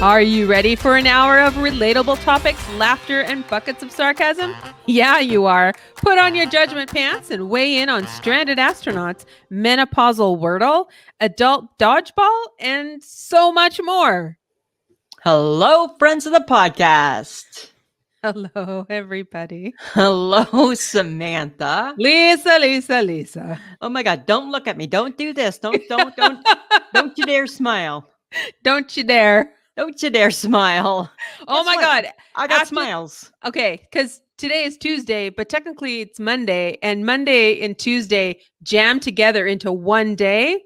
Are you ready for an hour of relatable topics, laughter, and buckets of sarcasm? Yeah, you are. Put on your judgment pants and weigh in on stranded astronauts, menopausal Wordle, adult dodgeball, and so much more. Hello, friends of the podcast. Hello, everybody. Hello, Samantha. Lisa. Oh my God! Don't look at me. Don't do this. Don't you dare smile. Don't you dare. Don't you dare smile. Oh Guess my what? God. I got smiles. Okay, because today is Tuesday, but technically it's Monday, and Monday and Tuesday jam together into one day.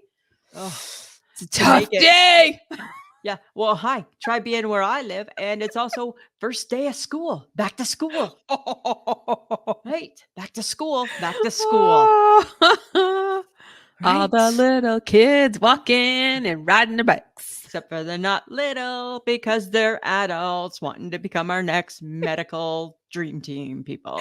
Oh, It's a tough day. Yeah. Well, hi. Try being where I live, and it's also first day of school. Back to school. Right. Back to school. Back to school. All the little kids walking and riding their bikes. Except for they're not little because they're adults wanting to become our next medical dream team people.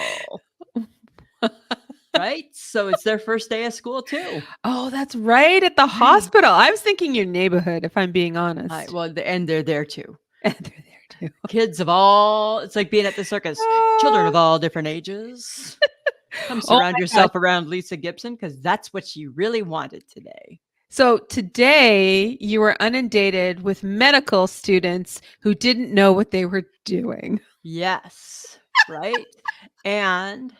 Right? So it's their first day of school too. Oh, that's right. At the hospital. I was thinking your neighborhood, if I'm being honest. And they're there too. And they're there too. Kids of all, it's like being at the circus. Children of all different ages. Come surround yourself around Lisa Gibson because that's what you really wanted today. So today you were inundated with medical students who didn't know what they were doing. Yes, right? And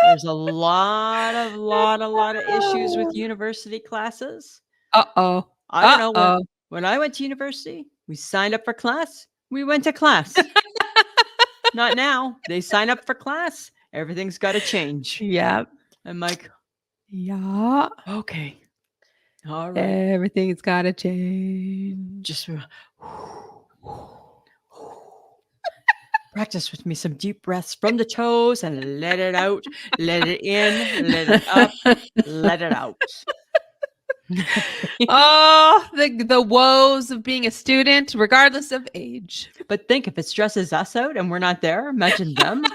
there's a lot of issues with university classes. Uh-oh. I don't know. When I went to university, we signed up for class. We went to class. Not now. They sign up for class. Everything's got to change. Yeah. I'm like, yeah. Okay. All right. Everything's got to change. Just practice with me some deep breaths from the toes and let it out. Let it in. Let it up. Let it out. Oh, the woes of being a student, regardless of age. But think if it stresses us out and we're not there, imagine them.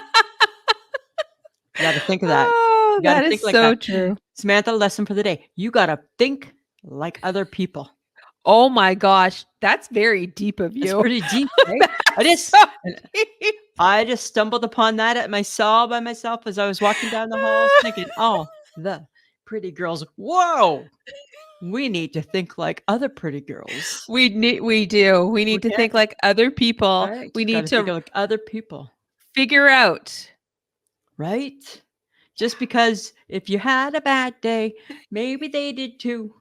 You got to think of that. Oh, that is so true. Samantha, lesson for the day. You got to think like other people. Oh my gosh. That's very deep of you. It's pretty deep, right? I just stumbled upon that by myself as I was walking down the halls thinking, oh, the pretty girls. Whoa. We need to think like other pretty girls. We do. We need to think like other people. Right? We need to think like other people. Figure out. Right? Just because if you had a bad day, maybe they did too.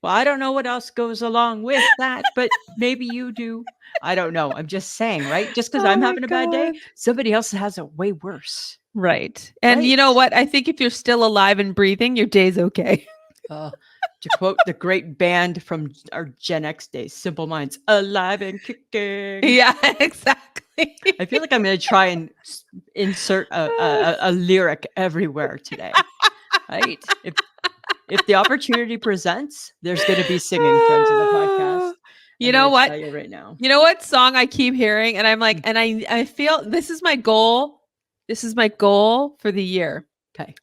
Well, I don't know what else goes along with that, but maybe you do. I don't know. I'm just saying, right? Just because I'm having a bad day, somebody else has it way worse. Right. And you know what? I think if you're still alive and breathing, your day's okay. To quote the great band from our Gen X days, Simple Minds, alive and kicking. Yeah, exactly. I feel like I'm going to try and insert a lyric everywhere today. Right? If the opportunity presents, there's going to be singing, friends of the podcast. You know what? Tell you right now. You know what song I keep hearing? And I'm like, and I feel this is my goal. This is my goal for the year. Okay.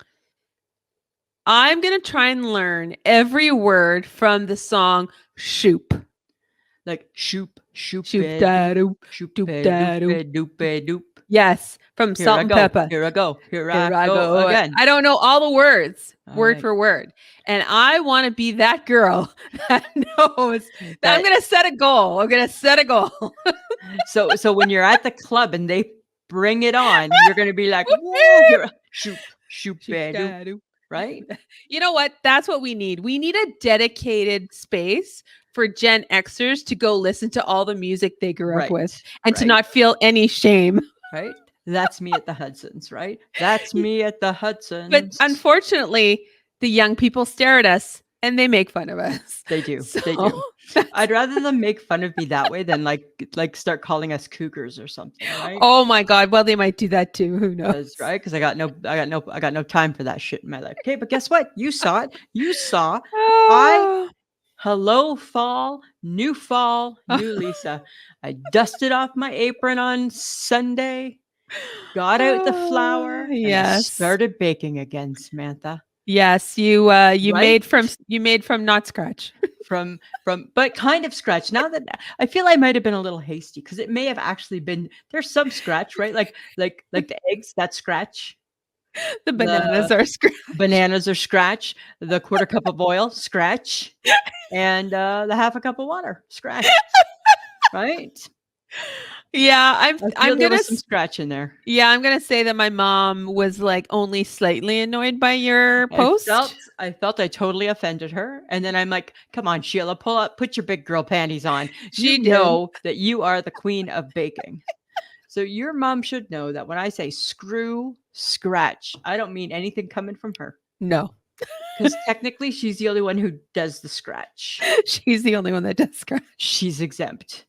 I'm going to try and learn every word from the song Shoop. Like shoop, da-doop, doop. Yes, from Salt and Pepper. Here I go again. I don't know all the words, word for word. And I want to be that girl that knows that I'm going to set a goal. I'm going to set a goal. So when you're at the club and they bring it on, you're going to be like, whoa, shoop, doop. Right? You know what? That's what we need. We need a dedicated space for Gen Xers to go listen to all the music they grew up with and to not feel any shame. Right? That's me at the Hudsons, right? That's me at the Hudsons. But unfortunately, the young people stare at us and they make fun of us. They do. They do. I'd rather them make fun of me that way than like start calling us cougars or something, right? Oh my God. Well, they might do that too. Who knows? Right? Because I got no time for that shit in my life. Okay, but guess what? You saw it. You saw. Hello, fall, new Lisa. I dusted off my apron on Sunday, got out the flour, and I started baking again, Samantha. Yes, you Right? made from not scratch. from but kind of scratch. Now that I feel I might have been a little hasty because it may have actually been there's some scratch, right? Like the eggs, that scratch. The The bananas are scratch. bananas are scratch, the quarter cup of oil, scratch, and the half a cup of water, scratch. Right? Yeah, I feel I'm there gonna was some scratch in there. yeah, I'm gonna say that my mom was like only slightly annoyed by your post. I felt I totally offended her. And then I'm like, come on, Sheila, put your big girl panties on. She You did. know that you are the queen of baking. So your mom should know that when I say screw scratch, I don't mean anything coming from her. No, Because technically she's the only one who does the scratch. she's the only one that does scratch. She's exempt.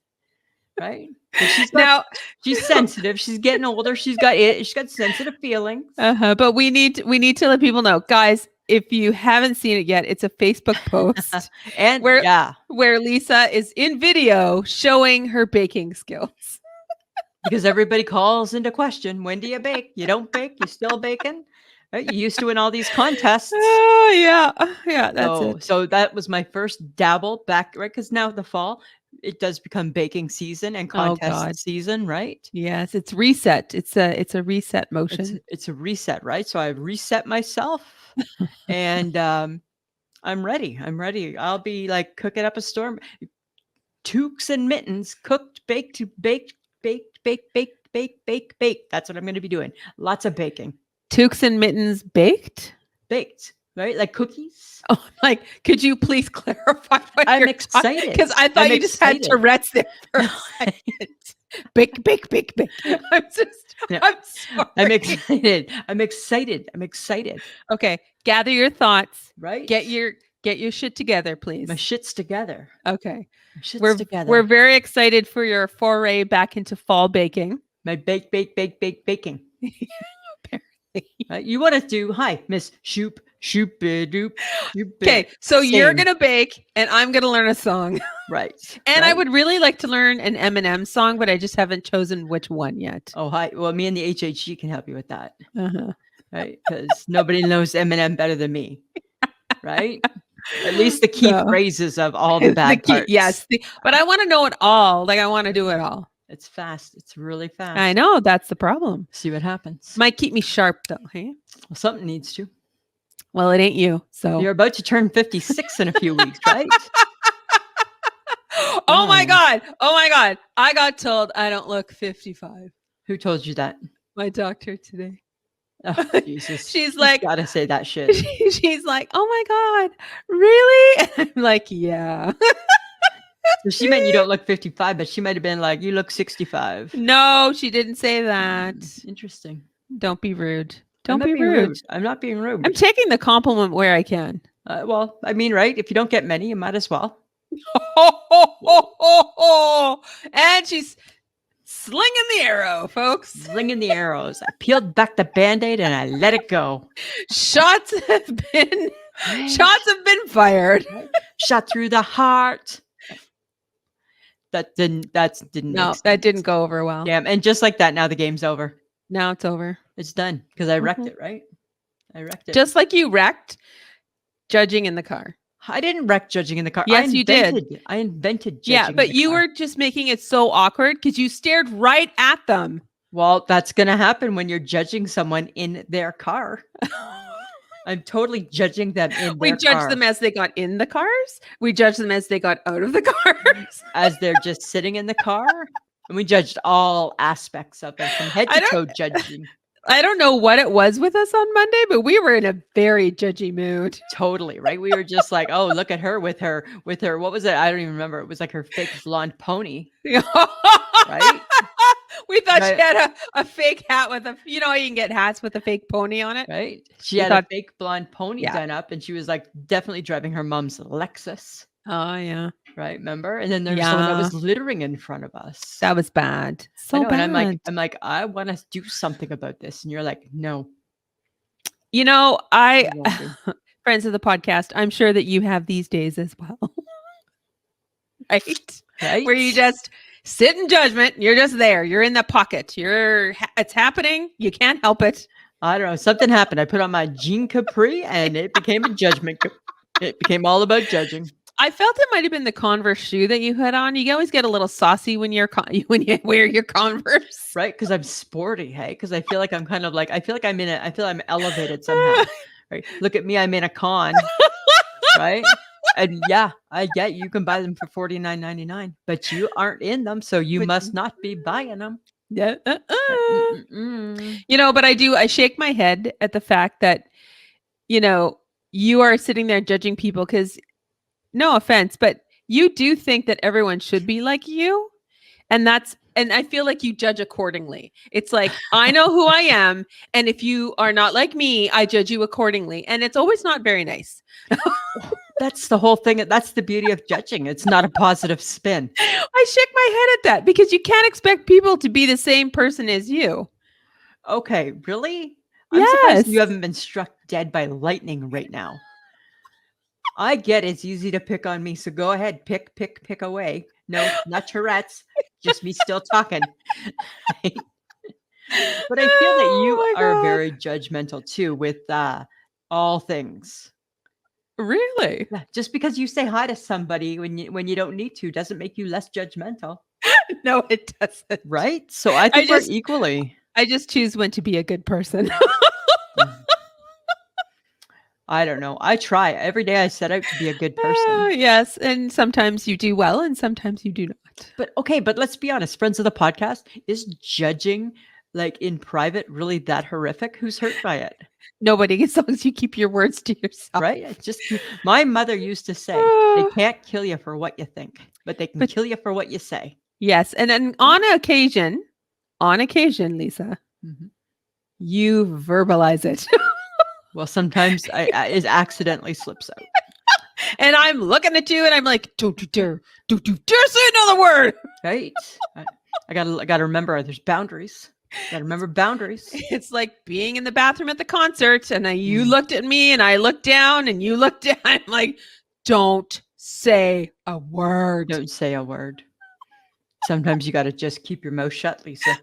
Right? Now, She's sensitive. She's getting older. She's got sensitive feelings. but we need to let people know, guys. If you haven't seen it yet, it's a Facebook post And where Lisa is in video showing her baking skills. Because everybody calls into question, when do you bake? You don't bake, you still baking? Right? You used to win all these contests. Oh yeah, that's it. So that was my first dabble back, right? Because now the fall, it does become baking season and contest season, right? Yes, it's reset. It's a reset motion. It's a reset, right? So I've reset myself, and I'm ready. I'll be like cooking up a storm. Toques and mittens, cooked, baked, baked, baked, baked, baked, baked, baked, baked. That's what I'm going to be doing. Lots of baking. Toques and mittens baked? Baked, right? Like cookies. Oh, like, could you please clarify what I'm you're excited. Because I thought you just had Tourette's there for a second. Bake, bake, bake, bake. I'm sorry. I'm excited. I'm excited. Okay, gather your thoughts. Right? Get your shit together, please. My shit's together. Okay. My shit's together. We're very excited for your foray back into fall baking. My baking. Right? You want to do, hi, Miss Shoop, Doop. Okay, so you're going to bake and I'm going to learn a song. Right. And I would really like to learn an Eminem song, but I just haven't chosen which one yet. Oh, hi. Well, me and the HHG can help you with that. Uh-huh. Right? Because nobody knows Eminem better than me. Right? At least the key phrases of all the bad parts. Yes. But I want to know it all. Like, I want to do it all. It's fast. It's really fast. I know. That's the problem. See what happens. Might keep me sharp, though. Hey? Well, something needs to. Well, it ain't you. So you're about to turn 56 in a few weeks, right? Oh my God. I got told I don't look 55. Who told you that? My doctor today. Oh, Jesus. She's like, gotta say that shit. She's like, oh my God, really? I'm like, yeah. So she meant you don't look 55, but she might have been like, you look 65. No, she didn't say that. Interesting. Don't be rude. Don't be rude. I'm not being rude. I'm taking the compliment where I can. Well, I mean, right? If you don't get many, you might as well. And she's slinging the arrow, folks. Slinging the arrows. I peeled back the Band-Aid and I let it go. Shots have been fired. Shot through the heart. That didn't that didn't go over well. Damn. And just like that, now the game's over. Now it's over. It's done because I wrecked it, right? I wrecked it. Just like you wrecked judging in the car. I didn't wreck judging in the car. Yes, you did. I invented judging. Yeah, but you were just making it so awkward because you stared right at them. Well, that's going to happen when you're judging someone in their car. I'm totally judging them in their car. We judge them as they got in the cars. We judge them as they got out of the cars. As they're just sitting in the car. And we judged all aspects of it from head to toe judging. I don't know what it was with us on Monday, but we were in a very judgy mood. Totally, right? We were just like, oh, look at her with her, what was it? I don't even remember. It was like her fake blonde pony. Right? We thought she had a fake hat with you know, you can get hats with a fake pony on it. Right? She had a fake blonde pony done up and she was like definitely driving her mom's Lexus. Oh, yeah. Right, remember? And then there's someone that was littering in front of us. That was bad. So bad. And I'm like, I want to do something about this. And you're like, no. You know, friends of the podcast, I'm sure that you have these days as well. Right? Where you just sit in judgment. You're just there. You're in the pocket. It's happening. You can't help it. I don't know. Something happened. I put on my jean capri and it became a judgment. It became all about judging. I felt it might have been the Converse shoe that you had on. You always get a little saucy when when you wear your Converse. Right? Because I'm sporty, hey? Because I feel like I'm kind of like, I feel like I feel I'm elevated somehow. Right? Look at me, I'm in a con. Right? And yeah, I get you can buy them for $49.99, but you aren't in them, so you But- must not be buying them. Yeah. Mm-mm-mm. But I shake my head at the fact that, you are sitting there judging people because, no offense, but you do think that everyone should be like you. And I feel like you judge accordingly. It's like, I know who I am. And if you are not like me, I judge you accordingly. And it's always not very nice. That's the whole thing. That's the beauty of judging. It's not a positive spin. I shake my head at that because you can't expect people to be the same person as you. Okay, really? I'm surprised you Yes. haven't been struck dead by lightning right now. I get it's easy to pick on me, so go ahead, pick away. No, not Tourette's, just me still talking. But I feel that you Oh my are God. very judgmental too with all things. Really? Yeah, just because you say hi to somebody when you don't need to doesn't make you less judgmental, No, it doesn't. right? So I think we're equally. I just choose when to be a good person. I don't know. I try every day. I set out to be a good person. Yes, and sometimes you do well, and sometimes you do not. But okay, but let's be honest, friends of the podcast, is judging like in private really that horrific? Who's hurt by it? Nobody, as long as you keep your words to yourself. Right? It's just my mother used to say, they can't kill you for what you think, but they can kill you for what you say. Yes, and then on occasion, Lisa, you verbalize it. Well, sometimes it accidentally slips out. And I'm looking at you and I'm like, don't you dare say another word. Right? I gotta remember there's boundaries. Gotta remember boundaries. It's like being in the bathroom at the concert and you looked at me and I looked down and you looked down. I'm like, don't say a word. Don't say a word. Sometimes you gotta just keep your mouth shut, Lisa.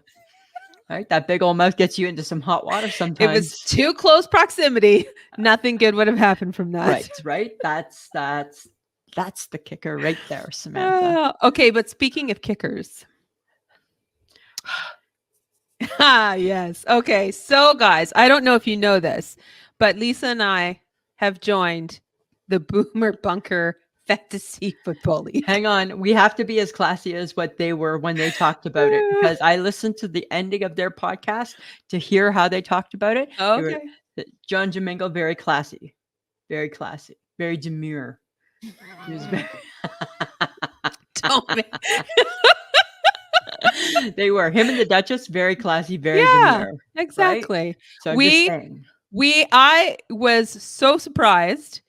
Right? That big old mouth gets you into some hot water sometimes. It was too close proximity. Nothing good would have happened from that. Right. That's the kicker right there, Samantha. Okay, but speaking of kickers. Yes. Okay. So guys, I don't know if you know this, but Lisa and I have joined the Boomer Bunker Fantasy Football League. Hang on. We have to be as classy as what they were when they talked about it, because I listened to the ending of their podcast to hear how they talked about it. Okay. John Jamingo, very classy, very demure. He was very They were him and the Duchess, very classy, very demure. Exactly. Right? So I'm just saying. I was so surprised.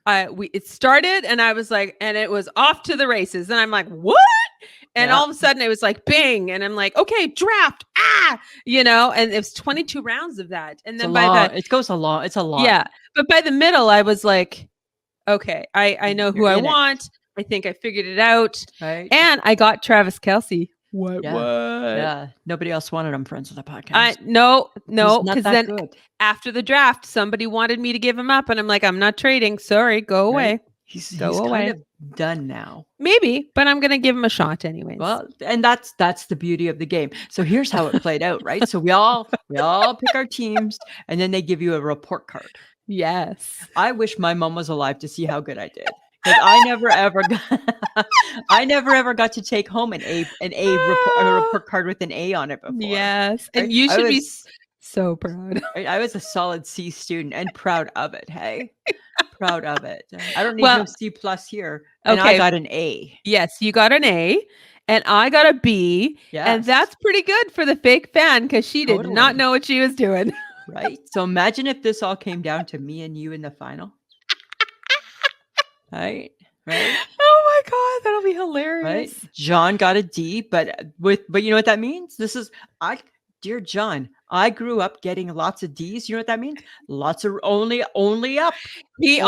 It started and I was like, and it was off to the races. And I'm like, what? And all of a sudden it was like, bang. And I'm like, okay, draft. And it was 22 rounds of that. And then it goes a lot. It's a lot. Yeah. But by the middle, I was like, okay, I know who I want. I think I figured it out. Right. And I got Travis Kelce. What? Yeah. Nobody else wanted him, friends of the podcast. No. Because then good. After the draft, somebody wanted me to give him up. And I'm like, I'm not trading. Sorry, go away. Right. He's kind of done now. Maybe, but I'm going to give him a shot anyways. Well, and that's the beauty of the game. So here's how it played out, right? So we all pick our teams and then they give you a report card. Yes. I wish my mom was alive to see how good I did. Because I never ever got to take home a report card with an A on it before. Yes. And you should be so proud. I was a solid C student and proud of it. Hey, proud of it. I don't need no C+ here. And I got an A. Yes, you got an A and I got a B. Yes. And that's pretty good for the fake fan because she did not know what she was doing. Right. So imagine if this all came down to me and you in the final. Right. Oh my God, that'll be hilarious. Right. John got a D, but you know what that means? Dear John, I grew up getting lots of D's. You know what that means? Lots of only up. He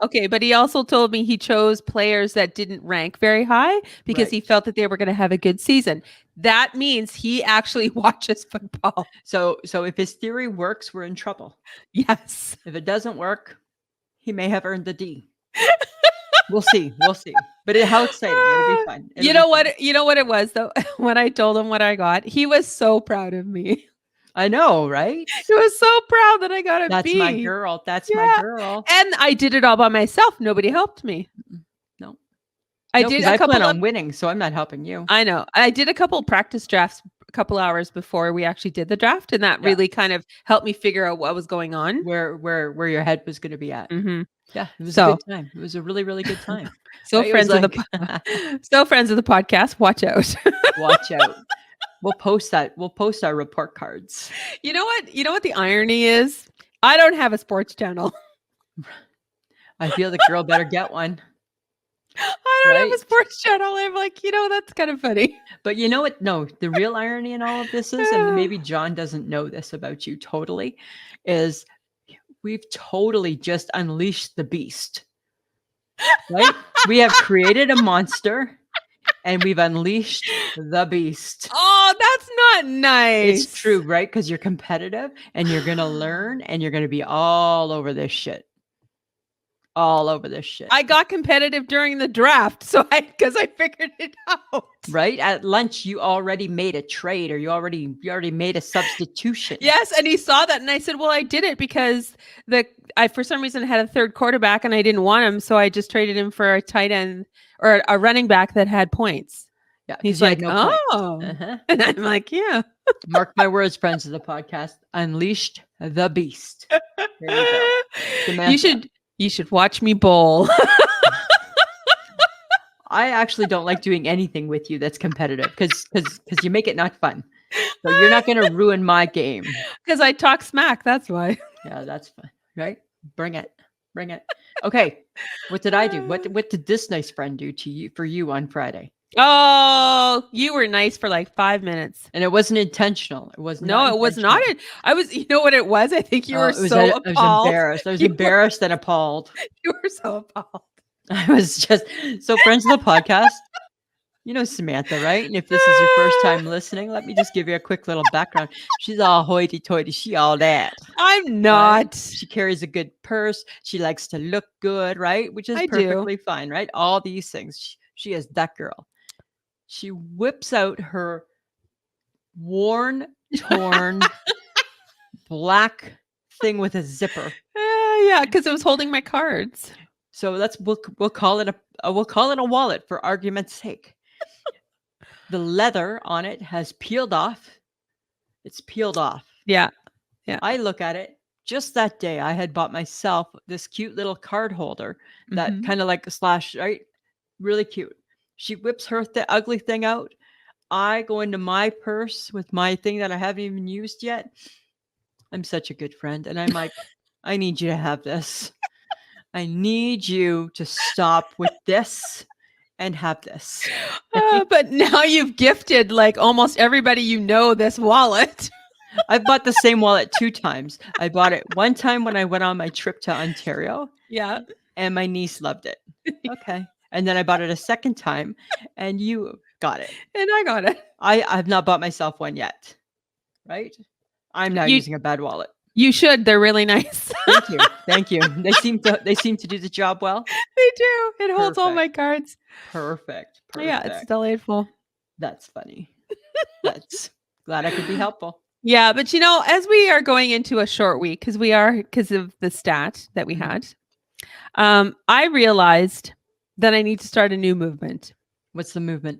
Okay, but he also told me he chose players that didn't rank very high because he Right. felt that they were going to have a good season. That means he actually watches football. So if his theory works, we're in trouble. Yes. If it doesn't work, he may have earned the D. We'll see. We'll see. But how exciting. It'll be fun. You It'll know be what? fun. You know what it was though. When I told him what I got, he was so proud of me. I know, right? He was so proud that I got a That's B. my girl. That's my Yeah. girl. And I did it all by myself. Nobody helped me. No. I No, did 'cause a I couple plan of on winning, so I'm not helping you. I know. I did a couple practice drafts a couple hours before we actually did the draft, and that Yeah. really kind of helped me figure out what was going on. Where your head was gonna be at. hmm Yeah, it was a So, good time. It was a really, really good time. so Right? It was friends of the like so friends of the podcast, watch out. watch out. We'll post that. We'll post our report cards. You know what? You know what the irony is? I don't have a sports channel. I feel the girl better get one. I don't have Right? a sports channel. I'm like, that's kind of funny. But you know what? No, the real irony in all of this is, and maybe John doesn't know this about you totally, is we've totally just unleashed the beast. Right? We have created a monster and we've unleashed the beast. Oh, that's not nice. It's true, right? Because you're competitive and you're going to learn and you're going to be all over this shit. All over this shit. I got competitive during the draft, because I figured it out. Right? At lunch, you already made a trade or you already made a substitution. Yes, and he saw that, and I said, "Well, I did it because I for some reason had a third quarterback, and I didn't want him, so I just traded him for a tight end or a running back that had points." Yeah, He's 'cause you like, had no points. "Oh," Uh-huh. and I'm like, "Yeah." Mark my words, friends of the podcast. Unleashed the beast. There you go. Samantha. You should watch me bowl. I actually don't like doing anything with you that's competitive because you make it not fun. So you're not going to ruin my game. Because I talk smack. That's why. Yeah, that's fun. Right? Bring it. Bring it. Okay. What did I do? What did this nice friend do for you on Friday? Oh, you were nice for like 5 minutes. And it wasn't intentional. It was No, it was not. You know what it was? I think you were so appalled. I was embarrassed. I was embarrassed and appalled. You were so appalled. I was just so friends of the podcast. You know Samantha, right? And if this is your first time listening, let me just give you a quick little background. She's all hoity-toity. She all that. I'm not. Right? She carries a good purse. She likes to look good, right? Which is I do. perfectly fine, right? All these things. She is that girl. She whips out her worn, torn, black thing with a zipper. Yeah, because it was holding my cards. So we'll call it a wallet for argument's sake. The leather on it has peeled off. It's peeled off. Yeah. I look at it. Just that day, I had bought myself this cute little card holder that kind of like a slash, right? Really cute. She whips her ugly thing out. I go into my purse with my thing that I haven't even used yet. I'm such a good friend. And I'm like, I need you to have this. I need you to stop with this and have this. But now you've gifted like almost everybody you know this wallet. I've bought the same wallet 2 times. I bought it one time when I went on my trip to Ontario. Yeah. And my niece loved it. Okay. And then I bought it a second time and you got it. And I got it. I've not bought myself one yet. Right? I'm now using a bad wallet. You should. They're really nice. Thank you. Thank you. They seem to do the job well. They do. It holds all my cards. Perfect. Yeah, it's delightful. That's funny. That's glad I could be helpful. Yeah, but as we are going into a short week, because of the stat that we had, I realized that I need to start a new movement. What's the movement?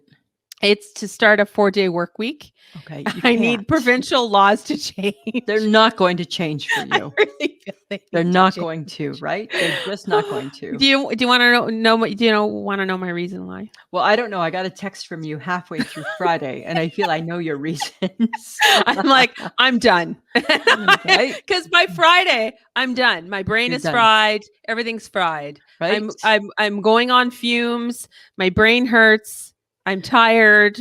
It's to start a 4-day work week. Okay. I need provincial laws to change. They're not going to change for you. I really feel They're not going to, right? They're just not going to. Do you want to know want to know my reason why? Well, I don't know. I got a text from you halfway through Friday, and I feel I know your reasons. I'm like, I'm done. Right? Because by Friday, I'm done. My brain is fried. Everything's fried. Right? I'm going on fumes. My brain hurts. I'm tired.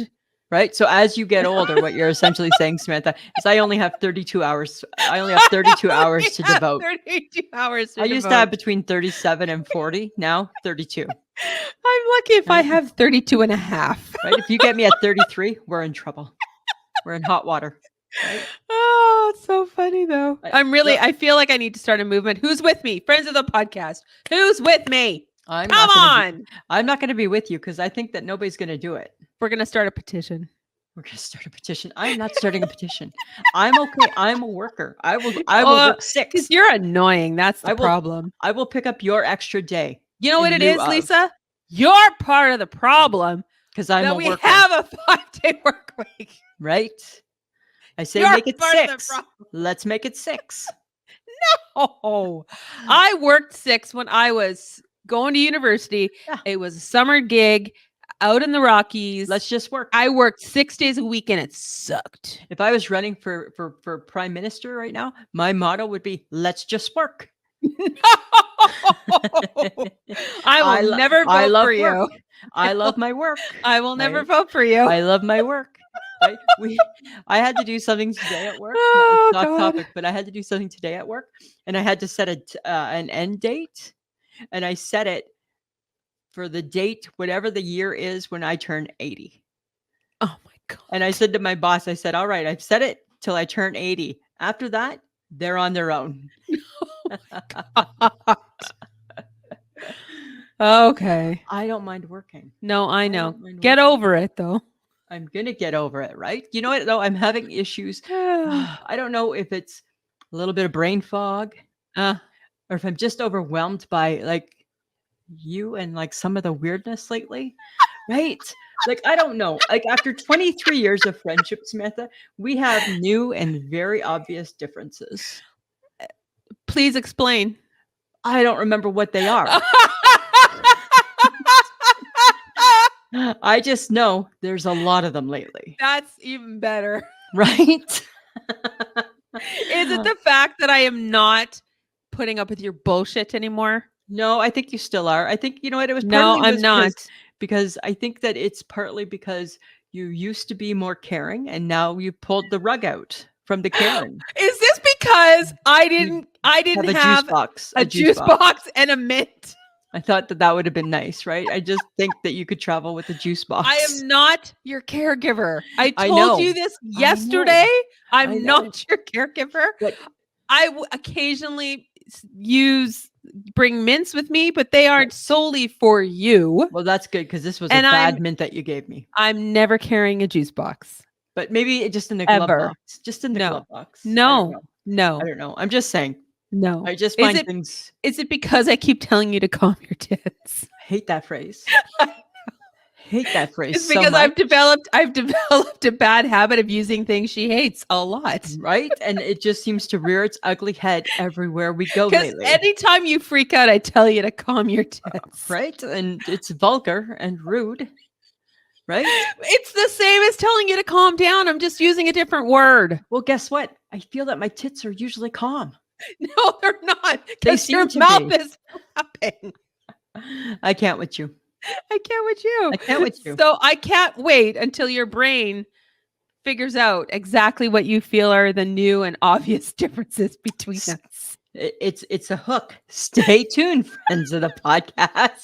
Right? So as you get older, what you're essentially saying, Samantha, is I only have 32 hours. I only have 32 hours to Yeah, devote. 32 hours to I used to devote. have between 37 and 40. Now 32. I'm lucky if I Right? have 32 and a half. Right? If you get me at 33, we're in trouble. We're in hot water. Right? Oh, it's so funny though. Well, I feel like I need to start a movement. Who's with me? Friends of the podcast. Who's with me? I'm Come on. I'm not going to be with you because I think that nobody's going to do it. We're going to start a petition. We're going to start a petition. I'm not starting a petition. I'm okay. I'm a worker. I will work 6. Because you're annoying. That's the problem. I will pick up your extra day. You know what it is, Lisa? You're part of the problem. Because I'm a we worker. have a 5-day work week. Right? I say You're make it part of the 6. problem. Let's make it 6. Oh, I worked 6 when I was going to university. Yeah. It was a summer gig out in the Rockies. Let's just work. I worked 6 days a week and it sucked. If I was running for prime minister right now, my motto would be, let's just work. I will never vote for you. I love my work. I will never vote for you. I love my work. Right? I had to do something today at work. Oh, Not God. topic, but I had to do something today at work, and I had to set an end date, and I set it for the date, whatever the year is when I turn 80. Oh my God. And I said to my boss, I said, all right, I've set it till I turn 80. After that, they're on their own. Okay. I don't mind working. No, I know. don't mind Get working. over it though. I'm going to get over it, right? You know what, though? I'm having issues. I don't know if it's a little bit of brain fog or if I'm just overwhelmed by like you and like some of the weirdness lately, right? Like, I don't know. Like, after 23 years of friendship, Samantha, we have new and very obvious differences. Please explain. I don't remember what they are. I just know there's a lot of them lately. That's even better. Right? Is it the fact that I am not putting up with your bullshit anymore? No, I think you still are. I think, you know what, it was No, partly I'm not. because I think that it's partly because you used to be more caring and now you pulled the rug out from the caring. Is this because I didn't have a juice box and a mint? I thought that would have been nice, right? I just think that you could travel with a juice box. I am not your caregiver. I know. told you this yesterday. I I'm know. not your caregiver. But I occasionally bring mints with me, but they aren't solely for you. well, that's good because this was And a bad mint that you gave me. I'm never carrying a juice box. But maybe just in the glove Ever. box. Just in the No. glove box. No. I don't know. I'm just saying. No. I just Is find it- things. Is it because I keep telling you to calm your tits? I hate that phrase. Hate that phrase. It's because I've developed a bad habit of using things she hates a lot. Right? And it just seems to rear its ugly head everywhere we go Because lately. anytime you freak out, I tell you to calm your tits. Right? And it's vulgar and rude. Right? It's the same as telling you to calm down. I'm just using a different word. Well, guess what? I feel that my tits are usually calm. No, they're not. They Because your seem to mouth be. is flapping. I can't with you. I can't with you. I can't with you. So I can't wait until your brain figures out exactly what you feel are the new and obvious differences between us. It's a hook. Stay tuned, friends of the podcast.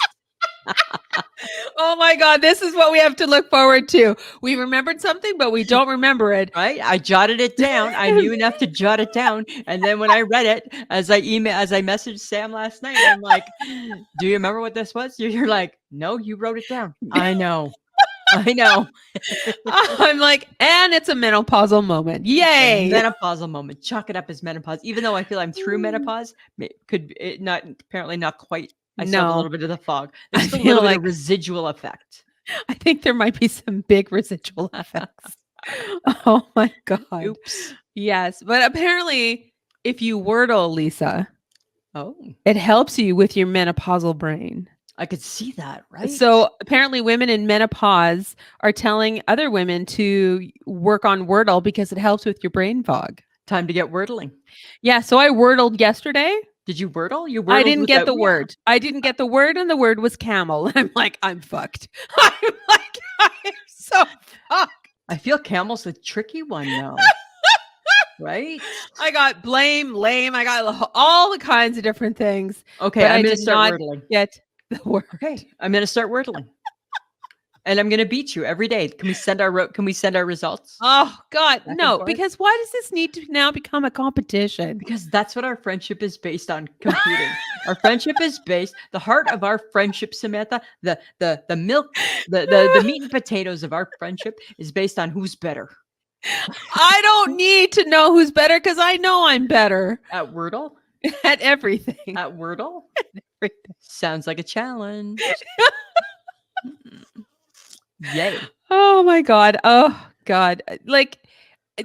Oh my God, this is what we have to look forward to. We remembered something, but we don't remember it. Right? I jotted it down. I knew enough to jot it down. And then when I read it, as I messaged Sam last night, I'm like, do you remember what this was? You're like, no, you wrote it down. I know. I know. I'm like, and it's a menopausal moment. Yay. Menopausal moment. Chalk it up as menopause. Even though I feel I'm through menopause, apparently not quite. I still have a little bit of the fog. There's still a feel little bit like- of residual effect. I think there might be some big residual effects. Oh my God. Oops. Yes. But apparently, if you Wordle, Lisa, Oh, it helps you with your menopausal brain. I could see that, right? So apparently women in menopause are telling other women to work on Wordle because it helps with your brain fog. Time to get wordling. Yeah. So I Wordled yesterday. Did you Wordle? You Wordled I didn't get the without- word. I didn't get the word, and the word was camel. And I'm like, I'm fucked. I'm like, I'm so fucked. I feel camel's a tricky one though. Right? I got blame, lame. I got all the kinds of different things. Okay, but I'm I going to did start not wordling. get the word. Okay, I'm going to start wordling. And I'm going to beat you every day. Can we send our results? Oh God, Back and no! forth? Because why does this need to now become a competition? Because that's what our friendship is based on, competing. Our friendship is based, the heart of our friendship, Samantha, the milk, the meat and potatoes of our friendship is based on who's better. I don't need to know who's better because I know I'm better At Wordle? at everything. At Wordle? Everything. Sounds like a challenge. Yay. Oh my God. Oh God. Like,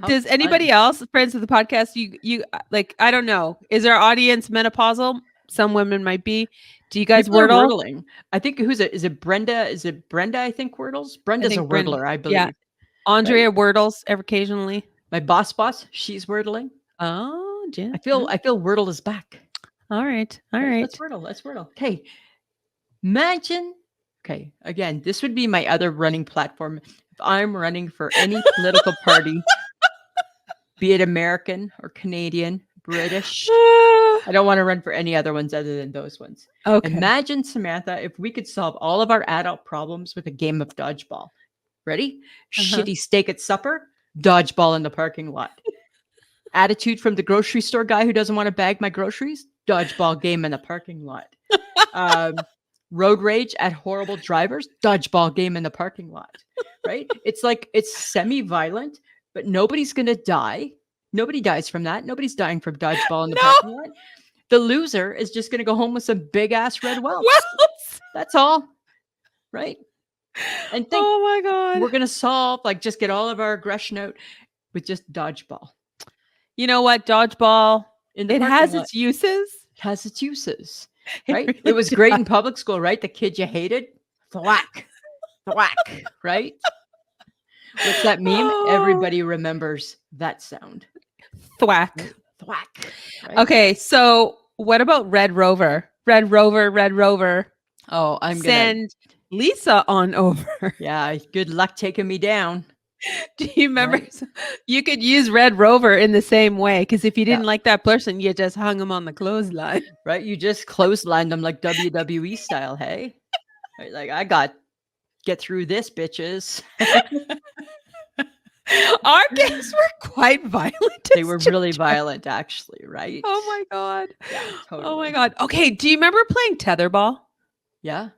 How does anybody fun. else, friends of the podcast, you like, I don't know. Is our audience menopausal? Some women might be. Do you guys People are Wordle? wordling. I think Is it Brenda? Is it Brenda? I think Wordles. Brenda's a think Brenda- wordler, I believe. Yeah. Andrea Wordles occasionally. My boss, she's wordling. Oh, Jen. I feel Wordle is back. All right. All Okay, right. Let's Wordle. Okay. Imagine. Okay. Again, this would be my other running platform. If I'm running for any political party, be it American or Canadian, British. I don't want to run for any other ones other than those ones. Okay. Imagine, Samantha, if we could solve all of our adult problems with a game of dodgeball. Ready? Shitty steak at supper, dodgeball in the parking lot. Attitude from the grocery store guy who doesn't want to bag my groceries, dodgeball game in the parking lot. Road rage at horrible drivers, dodgeball game in the parking lot. Right? It's semi-violent, but nobody's going to die. Nobody dies from that. Nobody's dying from dodgeball in the parking lot. The loser is just going to go home with some big ass red welts. That's all. Right? And think, oh my God. we're going to solve, just get all of our aggression out with just dodgeball. You know what? Dodgeball, In the it parking has lot. its uses. It has its uses. It Right? really It was great in does. public school, right? The kid you hated, thwack, thwack, right? What's that meme? Oh. Everybody remembers that sound. Thwack. Right? Thwack. Right? Okay, so what about Red Rover? Red Rover. Oh, I'm gonna Send Lisa on over. Yeah, good luck taking me down. Do you remember? Right. You could use Red Rover in the same way because if you didn't Yeah. like that person, you just hung him on the clothesline. Right? You just clotheslined them like WWE style, hey? Right? Like get through this, bitches. Our games were quite violent. They were really violent, actually, right? Oh my God. Yeah, Oh my totally. God. Okay, do you remember playing tetherball? Yeah.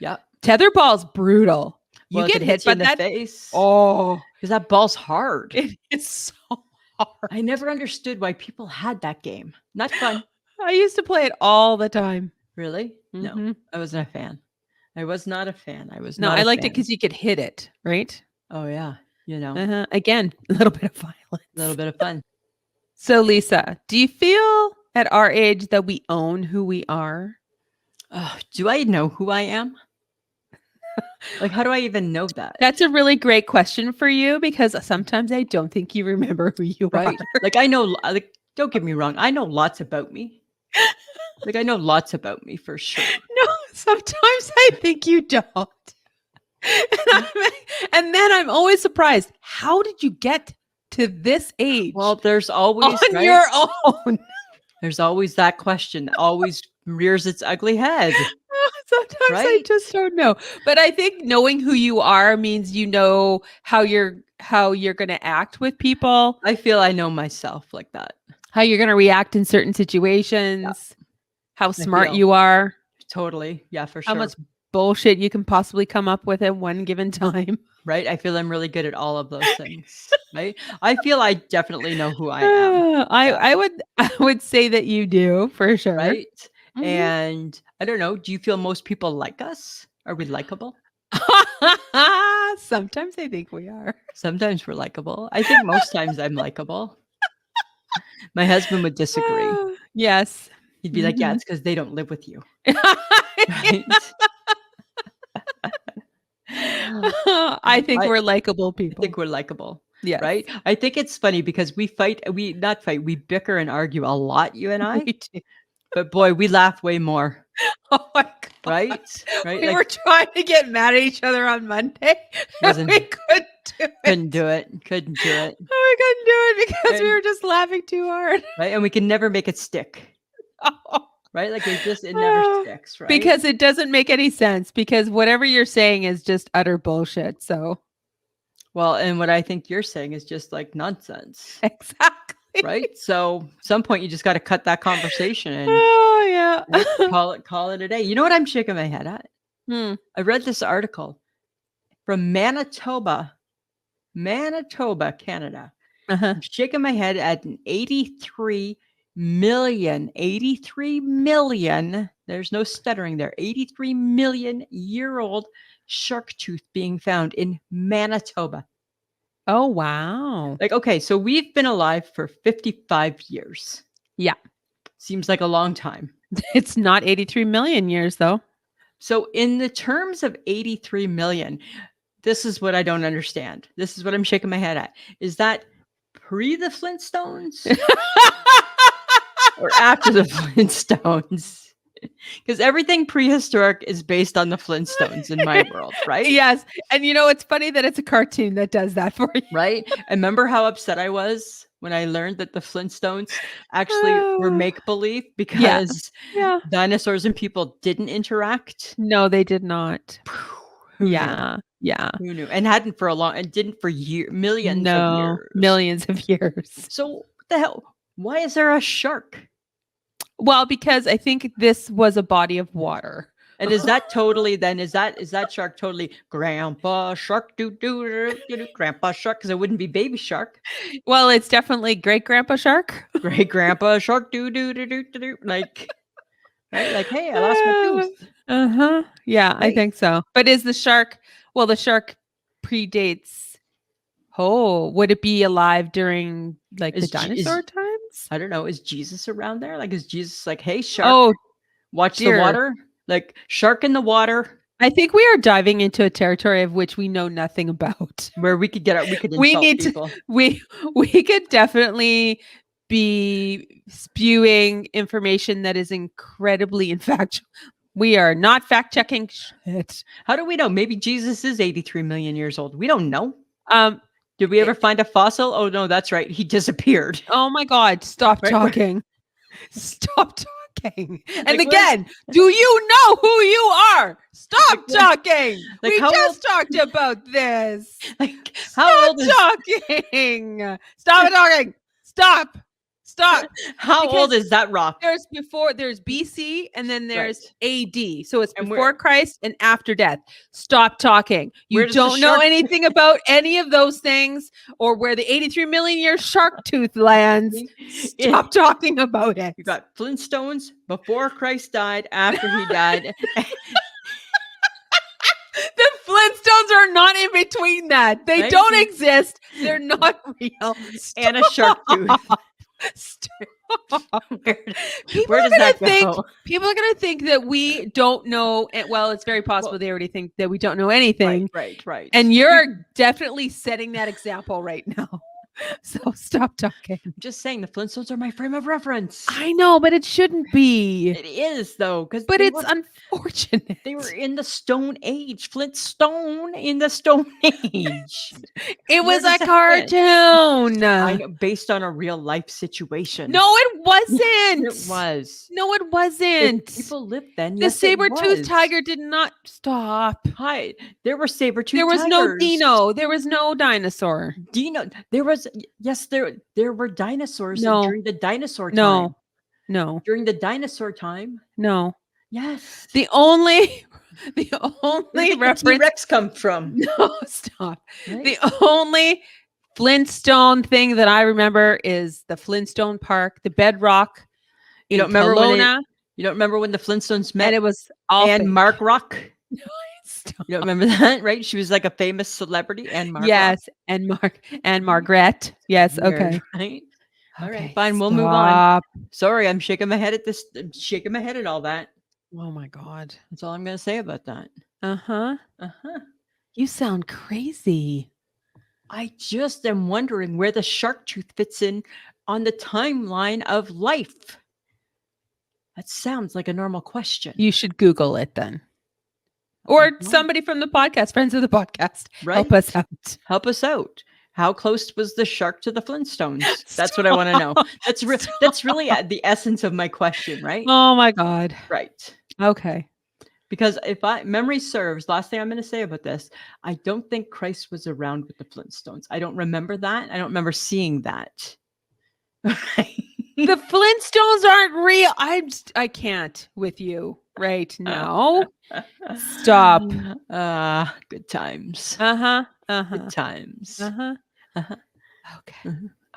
Yeah. Tetherball's brutal. You Well, if get it hit hits you by in the that. face. Oh, Because that ball's hard. it is so hard. I never understood why people had that game. Not fun. I used to play it all the time. Really? No, Mhm. I wasn't a fan. I was not a fan. I was No, not I a liked it fan. because you could hit it, right? Oh, yeah. A Again, a little bit of violence. little bit of fun. So, Lisa, do you feel at our age that we own who we are? Oh, do I know who I am? How do I even know that? That's a really great question for you because sometimes I don't think you remember who you Right? are. I know, don't get me wrong. I know lots about me. I know lots about me for sure. No, sometimes I think you don't. And then I'm always surprised. How did you get to this age? Well, there's always on your own. There's always that question that always rears its ugly head. Sometimes I Right? just don't know. But I think knowing who you are means you know how you're going to act with people, I feel I know myself like that. how you're going to react in certain situations, how smart feel. you are, Totally. Yeah, for how sure. much bullshit you can possibly come up with at one given time. Right? I feel I'm really good at all of those things. Right? I feel I definitely know who I am. I would say that you do for sure. Right? Mhm. And I don't know. Do you feel most people like us? Are we likable? Sometimes I think we are. Sometimes we're likable. I think most times I'm likable. My husband would disagree. Yes. He'd be like, yeah, Mhm. it's because they don't live with you. Right? I think I- we're likable I people. think we're likable. Yes. Right? I think it's funny because we bicker and argue a lot, you and I. We do. But boy, we laugh way more. Oh my God. Right? Right? We were trying to get mad at each other on Monday. And Wasn't- we couldn't do it. Couldn't do it. Couldn't do it. Oh, we couldn't do it because we And- were just laughing too hard. Right? And we can never make it stick. Oh. Right? Like it never Ah, sticks, right? Because it doesn't make any sense. Because whatever you're saying is just utter bullshit. So Well, and what I think you're saying is just like nonsense. exactly. Right? So some point you just got to cut that conversation and Oh yeah. right, call it a day. You know what I'm shaking my head at? Hmm. I read this article from Manitoba, Canada. Uh-huh. I'm shaking my head at an 83 million, there's no stuttering there, 83 million year old shark tooth being found in Manitoba. Oh wow. Like, okay, so we've been alive for 55 years. Yeah. Seems like a long time. It's not 83 million years though. So, in the terms of 83 million, this is what I don't understand. This is what I'm shaking my head at. Is that pre the Flintstones or after the Flintstones? Because everything prehistoric is based on the Flintstones in my world, right? Yes. And you know, it's funny that it's a cartoon that does that for you. Right? And remember how upset I was when I learned that the Flintstones actually were Oh. make believe because Yeah. dinosaurs and people didn't interact? No, they did not. Who knew? Yeah. Yeah. Who knew? And hadn't for a long and didn't for millions of No, years. millions of years. So what the hell? Why is there a shark? Well, because I think this was a body of water. And is that totally then is that shark totally grandpa shark grandpa shark? Because it wouldn't be baby shark. Well, it's definitely great grandpa shark. Great grandpa shark like right? Like, hey, I lost my tooth. Uh-huh. Yeah, I Right. think so. But is the shark the shark predates would it be alive during like Is the Je- dinosaur is- times? I don't know. Is Jesus around there? Like, is Jesus like, hey, shark, Oh, watch dear. the water? Like, shark in the water, I think we are diving into a territory of which we know nothing about. where we could we could We insult need to- people. We could definitely be spewing information that is incredibly infactual. We are not fact checking shit. How do we know? Maybe Jesus is 83 million years old. We don't know. Um. Did we ever find a fossil? Oh no, that's right. He disappeared. Oh my God! Stop Right, talking. Stop talking. And Like, again, do you know who you are? Stop Like, talking. like, We how just talked about this. Like, how old is Talking. Stop talking. Stop. how old because is that rock? There's BC and then there's AD. So it's And before Christ and after death. Stop talking. Where You does the don't know shark- anything about any of those things or where the 83 million year shark tooth lands. Stop talking about it. You got Flintstones before Christ died, after he died. The Flintstones are not in between that. They Right? don't exist. They're not real. And a shark tooth. Stop. Where People are does gonna that think go? people are gonna think that we don't know. Well, it's very possible they already think that we don't know anything. Right. And you're definitely setting that example right now. So stop talking. I'm just saying the Flintstones are my frame of reference. I know, but it shouldn't be. It is though, because But it's unfortunate. they were in the Stone Age. Flintstone in the Stone Age. It was Where a does that cartoon. I know, based on a real life situation. No, it wasn't. it was. No, it If wasn't. people lived then. The yes, it saber-toothed was. tiger did not stop. Hi, there were saber-toothed There was no tigers. dino. There was no dinosaur. Dino. There was there were dinosaurs No. during the dinosaur time. No. No. During the dinosaur time. No. Yes. The only Where did the reference. T-Rex come from? No, stop. Right? The only Flintstone thing that I remember is the Flintstone Park, the Bedrock. You in don't remember when Kelowna, You don't remember when the Flintstones met and it was all Anne fake. Mark Rock? Stop. You don't remember that, right? She was like a famous celebrity, Anne Mark. Yes, and Margaret. Yes, Rock. okay. Weird, right? All right, Okay, fine. We'll move on. stop. Sorry, I'm shaking my head at this. I'm shaking my head at all that. Oh my God. That's all I'm going to say about that. Uh-huh. Uh-huh. You sound crazy. I just am wondering where the shark tooth fits in on the timeline of life. That sounds like a normal question. You should Google it then. Or Well, somebody from the podcast, friends of the podcast, right? help us out. Help us out. How close was the shark to the Flintstones? That's what I want to know. Stop. That's really the essence of my question, right? Oh my God. Right. Okay. Because if memory serves, last thing I'm going to say about this, I don't think Christ was around with the Flintstones. I don't remember that. I don't remember seeing that. The Flintstones aren't real. I can't with you right now. Stop. Good times. Uh-huh. Good Uh-huh. times. Uh-huh. Uh-huh. Okay.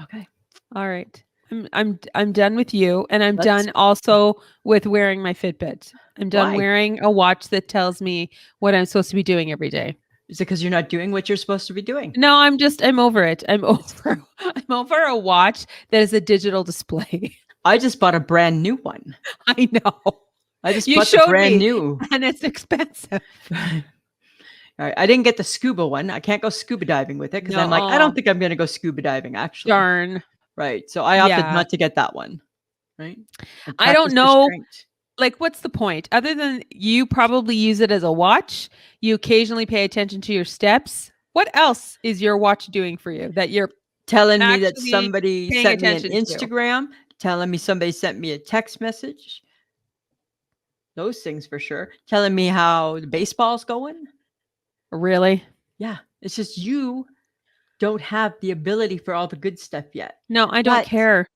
Okay. All right. I'm done with you, and I'm Let's- done also with wearing my Fitbit. I'm done Why? wearing a watch that tells me what I'm supposed to be doing every day. Is it because you're not doing what you're supposed to be doing? No, I'm over it. I'm over a watch that is a digital display. I just bought a brand new one. I know. I just You bought the showed brand me, new. and it's expensive. All right. I didn't get the scuba one. I can't go scuba diving with it because I'm like, I No. don't think I'm going to go scuba diving actually. Darn. Right. So I opted Yeah. not to get that one. Right. And I don't practice know. restraint. Like, what's the point? Other than you probably use it as a watch, you occasionally pay attention to your steps. What else is your watch doing for you that you're Telling me that actually somebody paying sent me an attention to? Instagram, telling me somebody sent me a text message. Those things for sure. Telling me how the baseball's going. Really? Yeah. It's just you don't have the ability for all the good stuff yet. No, I don't But- care.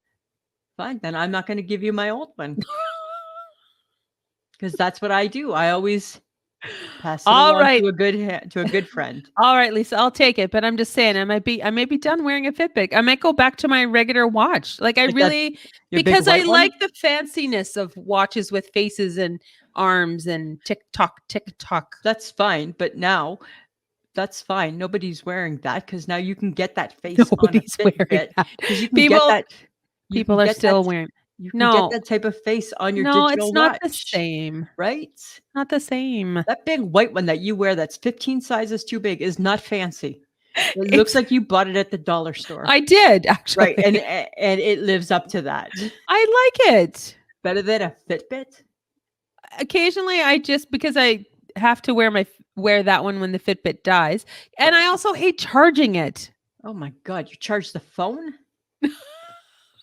Fine. Then I'm not going to give you my old one. Because that's what I do. I always pass it All along right. to a good friend. All right, Lisa, I'll take it. But I'm just saying, I might be done wearing a Fitbit. I might go back to my regular watch. Like I Like that really, Your big because I white one? like the fanciness of watches with faces and arms and tick tock. That's fine. But now that's fine. Nobody's wearing that because now you can get that face Nobody's on a wearing Fitbit. that. Because you can People, get that. you people can are get still that, wearing. You can No. get that type of face on your No, digital it's not watch. the same. Right? Not the same. That big white one that you wear that's 15 sizes too big is not fancy. It It's- looks like you bought it at the dollar store. I did actually. Right. And it lives up to that. I like it. Better than a Fitbit? Occasionally, I just because I have to wear that one when the Fitbit dies, and I also hate charging it. Oh my God. You charge the phone?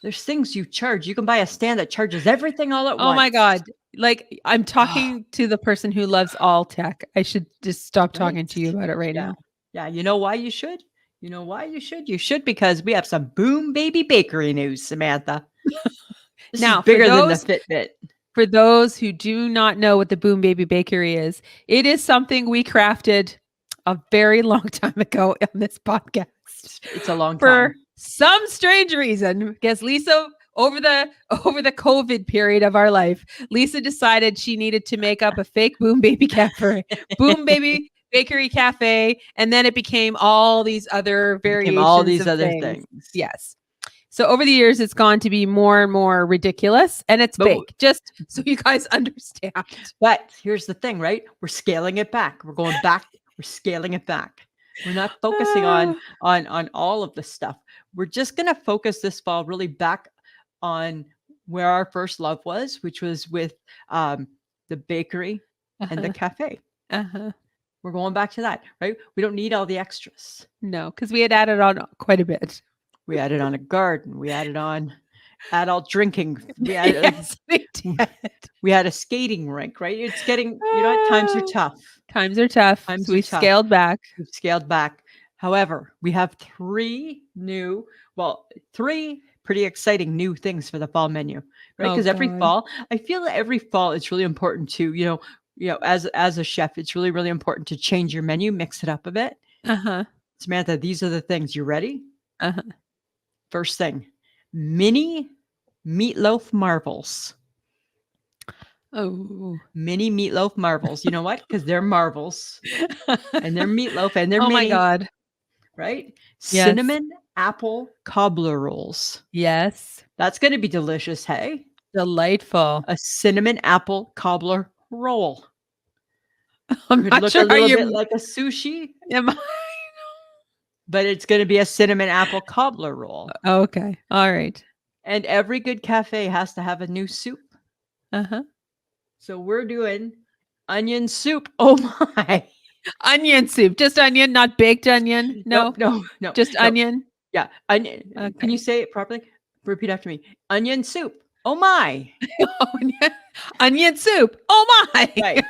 There's things you charge. You can buy a stand that charges everything all at once. Oh my God. Like I'm talking to the person who loves all tech. I should just stop talking to you about it right now. Yeah. You know why you should? You know why you should? You should because we have some Boom Baby Bakery news, Samantha. This Now, is bigger for than those- the Fitbit. For those who do not know what the Boom Baby Bakery is, it is something we crafted a very long time ago on this podcast. It's a long For time. some strange reason, because Lisa, over the COVID period of our life, Lisa decided she needed to make up a fake Boom Baby Cafe, Boom Baby Bakery Cafe, and then it became all these other variations. All these of other things. things. Yes. So over the years, it's gone to be more and more ridiculous, and it's But fake. Just so you guys understand. But here's the thing, right? We're scaling it back. We're going back. We're scaling it back. We're not focusing on all of the stuff. We're just going to focus this fall really back on where our first love was, which was with the bakery and the cafe. We're going back to that, right? We don't need all the extras. No, because we had added on quite a bit. We added on a garden. We added on adult drinking. We added, Yes, we did. we had a skating rink, right? It's getting, you know what? Times are tough. Times are tough. Times So are we tough. scaled back. We've scaled back. However, we have three pretty exciting new things for the fall menu, right? Oh, Because every God. fall, I feel that every fall it's really important to, as a chef, it's really, really important to change your menu, mix it up a bit. Samantha, these are the things. You ready? First thing, mini meatloaf marbles. Oh. Mini meatloaf marbles. You know what? Because they're marbles and they're meatloaf and they're Oh my mini, God. right? Yes. Cinnamon apple cobbler rolls. Yes. That's going to be delicious. Hey, Delightful. a cinnamon apple cobbler roll. I'm Could not look sure a how little you bit like a sushi, am. but it's going to be a cinnamon apple cobbler roll. Okay. All right. And every good cafe has to have a new soup. Uh-huh. So we're doing Onion soup. Oh my. Onion soup. Just onion, not baked onion. No, Nope, no, no, just no. onion. Yeah, onion. Can you Okay. say it properly? Repeat after me. Onion soup. Oh my. Onion, onion soup. Oh my. Right.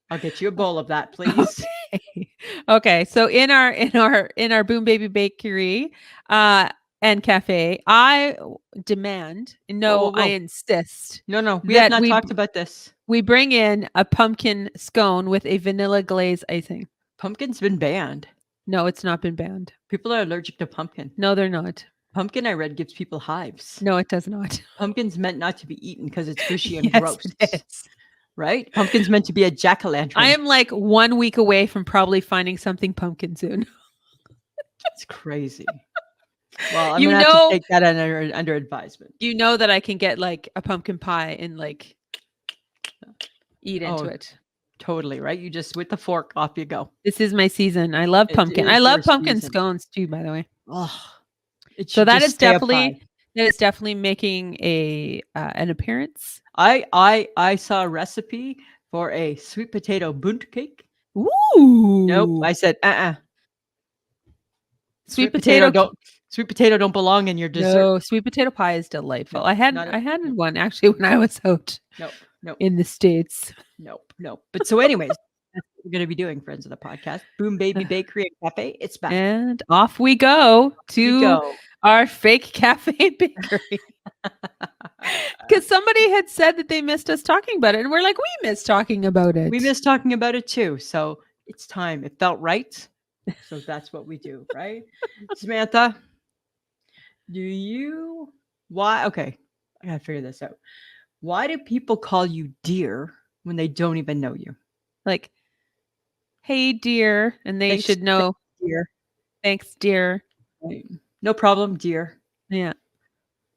I'll get you a bowl of that, please. Okay. Okay. So in our Boom Baby Bakery and cafe, I demand, Whoa, no, whoa, I whoa. insist No, we have that not talked about this. we bring in a pumpkin scone with a vanilla glaze icing. Pumpkin's been banned. No, it's not been banned. People are allergic to pumpkin. No, they're not. Pumpkin, I read, gives people hives. No, it does not. Pumpkin's meant not to be eaten because it's gushy and Yes, gross. it is. Right? Pumpkin's meant to be a jack-o'-lantern. I am like 1 week away from probably finding something pumpkin soon. It's crazy. Well, I'm You gonna have know- to take that under advisement. You know that I can get like a pumpkin pie and like eat into Oh. it. Totally, right? You just with the fork, off you go. This is my season. I love It pumpkin. is I love your pumpkin season. scones too, by the way. Oh, it So should that just is stay a definitely pie. making a an appearance. I saw a recipe for a sweet potato bunt cake. Ooh. Nope. I said, Sweet potato Sweet potato don't belong in your dessert. No, sweet potato pie is delightful. No, I had not a- I had one actually when I was out Nope. in the States. Nope. But so, anyways, that's what we're gonna be doing, friends of the podcast. Boom Baby Bakery and Cafe. It's back. And off we go We to go. our fake cafe bakery. Because somebody had said that they missed us talking about it. And we're like, we miss talking about it. We miss talking about it too. So it's time. It felt right. So that's what we do, right? Samantha, why? Okay, I gotta figure this out. Why do people call you dear when they don't even know you? Like, hey, dear. And they Thanks, should know. Dear. Thanks, dear. Right. No problem, dear. Yeah.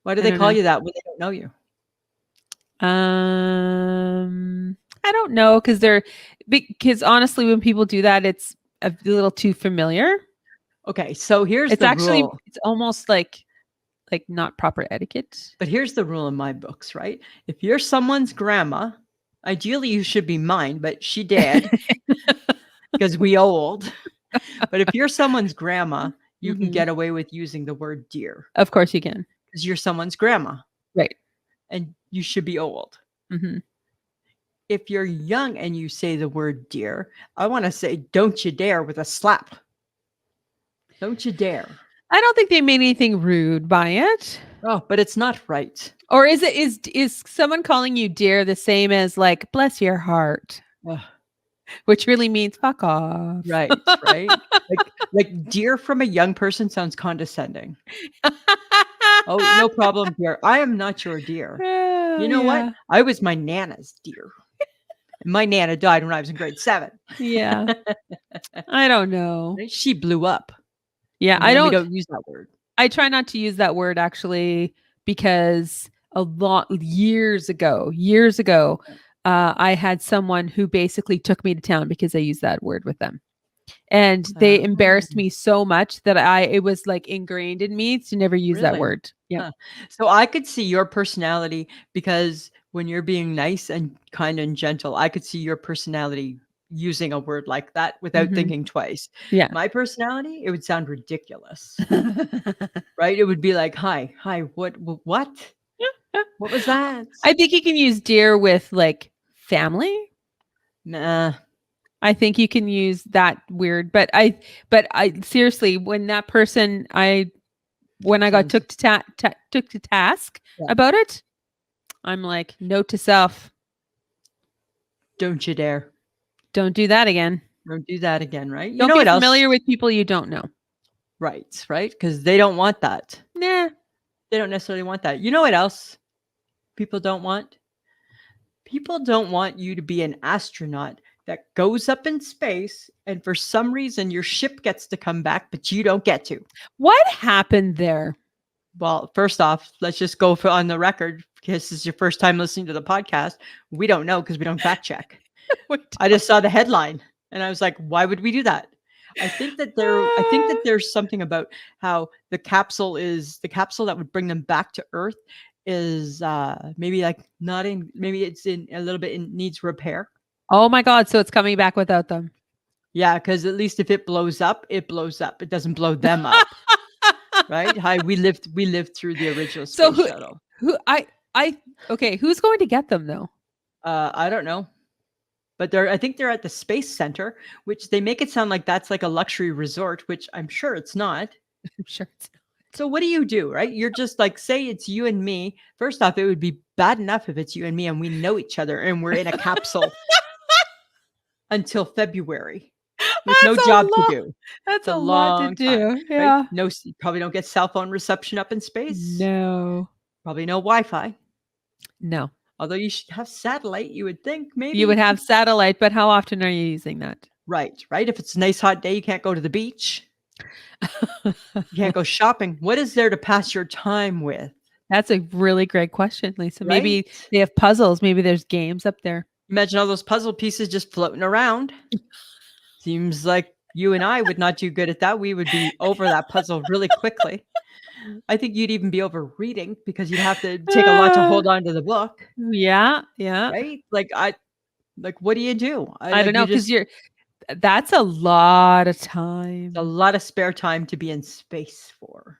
Why do I they don't call know. you that when they don't know you? I don't know because honestly, when people do that, it's a little too familiar. Okay, so here's It's the actually rule. it's almost like not proper etiquette. But here's the rule in my books, right? If you're someone's grandma, ideally you should be mine, but she dead because we old. But if you're someone's grandma, you can Mhm. get away with using the word dear Of course you can. because you're someone's grandma. Right. And you should be old. Hmm. If you're young and you say the word dear, I want to say, don't you dare with a slap. Don't you dare. I don't think they made anything rude by it. Oh, but it's not right. Or is someone calling you dear the same as like bless your heart, Ugh, which really means fuck off. right, right. Like dear from a young person sounds condescending. Oh, no problem, dear. I am not your dear. You know what? I was my nana's dear. My nana died when I was in grade 7. Yeah. I don't know. She blew up. Yeah, And I then we don't don't use that word. I try not to use that word actually because years ago, I had someone who basically took me to town because I used that word with them. And they embarrassed me so much that it was like ingrained in me to never use that Really? word. Yeah. Huh. So I could see your personality because when you're being nice and kind and gentle, I could see your personality using a word like that without Mhm. thinking twice. Yeah. My personality, it would sound ridiculous, right? It would be like, hi, what? What was that? I think you can use dear with like family. Nah. I think you can use that weird, but I seriously, when that person when I got took to task Yeah. about it, I'm like, note to self, Don't you dare. don't do that again. Don't do that again, right? You Don't know be what else? familiar with people you don't know. Right? Because they don't want that. Nah. They don't necessarily want that. You know what else people don't want? People don't want you to be an astronaut that goes up in space and for some reason your ship gets to come back, but you don't get to. What happened there? Well, first off, let's just go on the record because this is your first time listening to the podcast. We don't know because we don't fact check. I just saw the headline and I was like, why would we do that? I think that there's something about how the capsule that would bring them back to Earth is maybe like maybe it's in a little bit needs repair. Oh my God. So it's coming back without them. Yeah, because at least if it blows up, it blows up. It doesn't blow them up, right? Hi, we lived through the original So space shuttle. okay, who's going to get them though? I don't know, but I think they're at the space center, which they make it sound like that's like a luxury resort, which I'm sure it's not. I'm sure it's not. So what do, right? You're just like, say it's you and me. First off, it would be bad enough if it's you and me and we know each other and we're in a capsule until February with no That's a job to lot. do. That's It's a a lot to long time, do. right? Yeah. No, probably don't get cell phone reception up in space. No. Probably no Wi-Fi. No. Although you should have satellite, you would think maybe. You would have satellite, but how often are you using that? Right. If it's a nice hot day, you can't go to the beach. You can't go shopping. What is there to pass your time with? That's a really great question, Lisa. Maybe Right? they have puzzles. Maybe there's games up there. Imagine all those puzzle pieces just floating around. Seems like you and I would not do good at that. We would be over that puzzle really quickly. I think you'd even be over reading because you'd have to take a lot to hold on to the book, Yeah. Yeah. right? Like what do you do? I don't know. You just That's a lot of time. a lot of spare time to be in space for.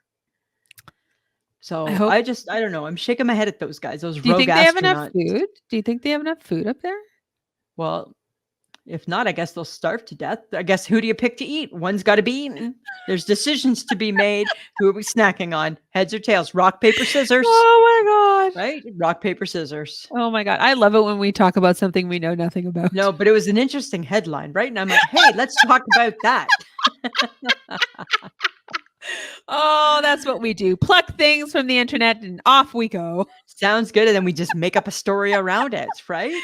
So I hope. I don't know. I'm shaking my head at those guys, those Do you rogue think they have enough astronauts. food? Do you think they have enough food up there? Well, if not, I guess they'll starve to death. I guess who do you pick to eat? One's got to be eaten. There's decisions to be made. Who are we snacking on? Heads or tails? Rock, paper, scissors. Oh my God. Right? Rock, paper, scissors. Oh my God. I love it when we talk about something we know nothing about. No, but it was an interesting headline, right? And I'm like, hey, let's talk about that. Oh, that's what we do. Pluck things from the internet and off we go. Sounds good. And then we just make up a story around it, right?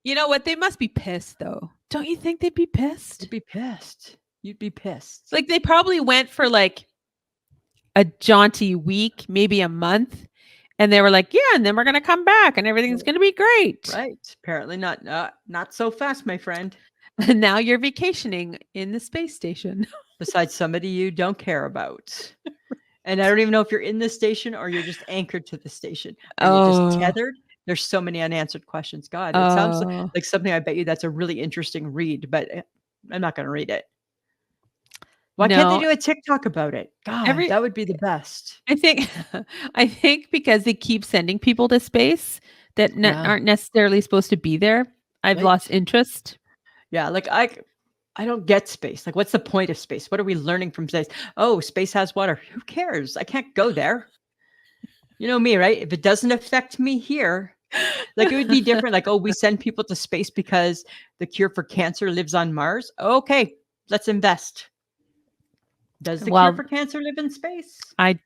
You know what? They must be pissed though. Don't you think they'd be pissed? You'd be pissed. You'd be pissed. Like they probably went for like a jaunty week, maybe a month. And they were like, yeah, and then we're going to come back and everything's going to be great. Right. Apparently not so fast, my friend. And now you're vacationing in the space station. Besides somebody you don't care about. And I don't even know if you're in the station or you're just anchored to the station. Are you just tethered? There's so many unanswered questions. God, it sounds like something I bet you that's a really interesting read, but I'm not going to read it. Why can't they do a TikTok about it? God, that would be the best. I think because they keep sending people to space that aren't necessarily supposed to be there. I've lost interest. Yeah, like I don't get space. Like, what's the point of space? What are we learning from space? Oh, space has water. Who cares? I can't go there. You know me, right? If it doesn't affect me here, like it would be different. Like, oh, we send people to space because the cure for cancer lives on Mars. Okay, let's invest. Does the cure for cancer live in space? I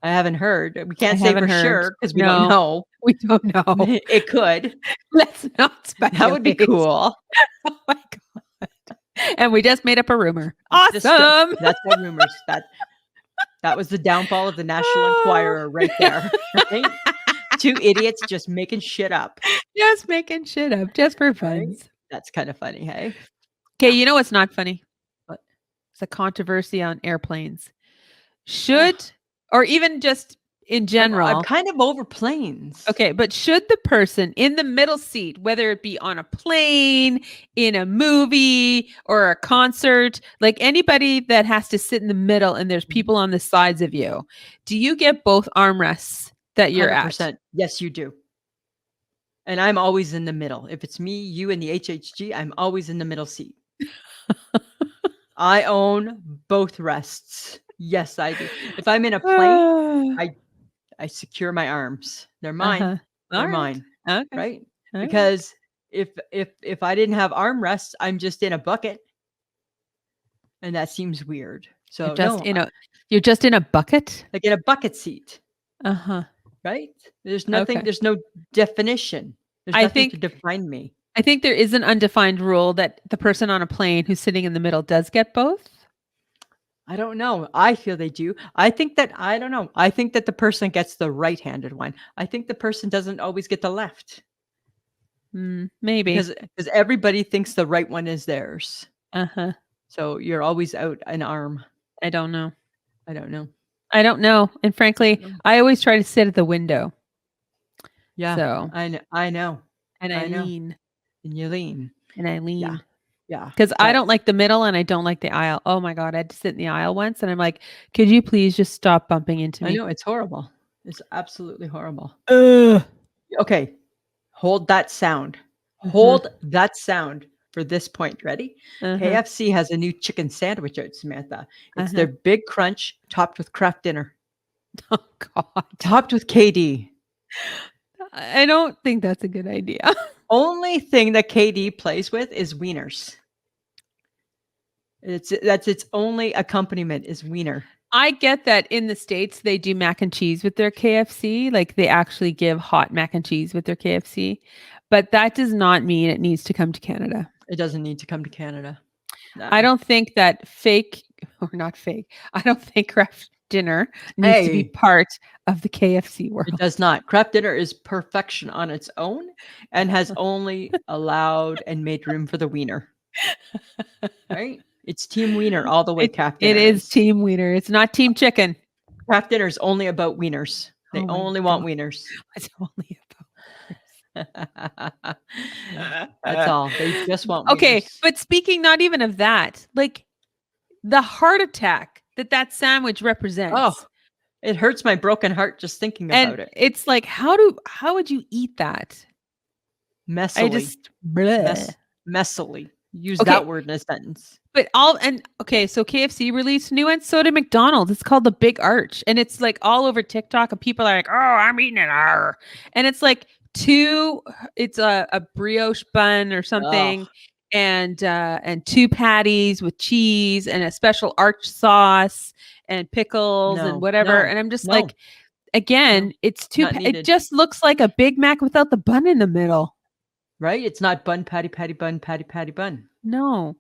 haven't heard. We can't say for sure because we don't know. We don't know. It could. Let's not speculate. That would be cool. Oh my God. And we just made up a rumor. Awesome. That's what rumors. That was the downfall of the National Enquirer right there. Right? Two idiots just making shit up. Just making shit up just for fun. Right? That's kind of funny, hey? Okay, you know what's not funny? What? It's a controversy on airplanes. Or even just in general. I'm kind of over planes. Okay, but should the person in the middle seat, whether it be on a plane, in a movie, or a concert, like anybody that has to sit in the middle and there's people on the sides of you, do you get both armrests that you're 100%. At? Yes, you do. And I'm always in the middle. If it's me, you, and the HHG, I'm always in the middle seat. I own both rests. Yes, I do. If I'm in a plane, I secure my arms. They're mine. They're mine. Okay. Right? Because if I didn't have armrests, I'm just in a bucket. And that seems weird. So you're just in a bucket? Like in a bucket seat. Uh-huh. Right? There's nothing, there's no definition. There's nothing to define me. I think there is an undefined rule that the person on a plane who's sitting in the middle does get both. I don't know. I feel they do. I think that the person gets the right-handed one. I think the person doesn't always get the left. Maybe. Because everybody thinks the right one is theirs. Uh-huh. So you're always out an arm. I don't know. And frankly, I always try to sit at the window. Yeah. So I know. And I lean. And you lean. and I lean. Yeah. Because I but don't like the middle and I don't like the aisle. Oh my God. I had to sit in the aisle once and I'm like, could you please just stop bumping into I me? know it's horrible. It's absolutely horrible. Ugh. Okay. Hold that sound. Mhm. Hold that sound for this point. Ready? Uh-huh. KFC has a new chicken sandwich out, Samantha. It's Uh-huh. their big crunch topped with Kraft dinner, Oh God. topped with KD. I don't think that's a good idea. Only thing that KD plays with is wieners. That's its only accompaniment is wiener. I get that in the States they do mac and cheese with their KFC. Like they actually give hot mac and cheese with their KFC. But that does not mean it needs to come to Canada. It doesn't need to come to Canada. No. I don't think that fake or not fake. I don't think Kraft dinner needs to be Hey. part of the KFC world. It does not. Kraft dinner is perfection on its own and has only allowed and made room for the wiener. Right? It's team wiener all the way. Kraft It dinner is team wiener. It's not team chicken. Kraft dinner is only about wieners. They Oh my only want God. wieners. It's only That's all. They just want okay, wieners. but speaking not even of that, like the heart attack that sandwich represents. Oh, it hurts my broken heart just thinking and about it. it's like how would you eat that? Messily. I just bleh. Messily. Use Okay. that word in a sentence. But so KFC released new one, so did McDonald's. It's called the Big Arch, and it's like all over TikTok, and people are like, "Oh, I'm eating an R," and it's like it's a brioche bun or something, Ugh. and two patties with cheese and a special arch sauce and pickles and whatever. And I'm just like, again, it's too. Not It needed. just looks like a Big Mac without the bun in the middle. Right? It's not bun, patty, patty, bun, patty, patty, bun. No.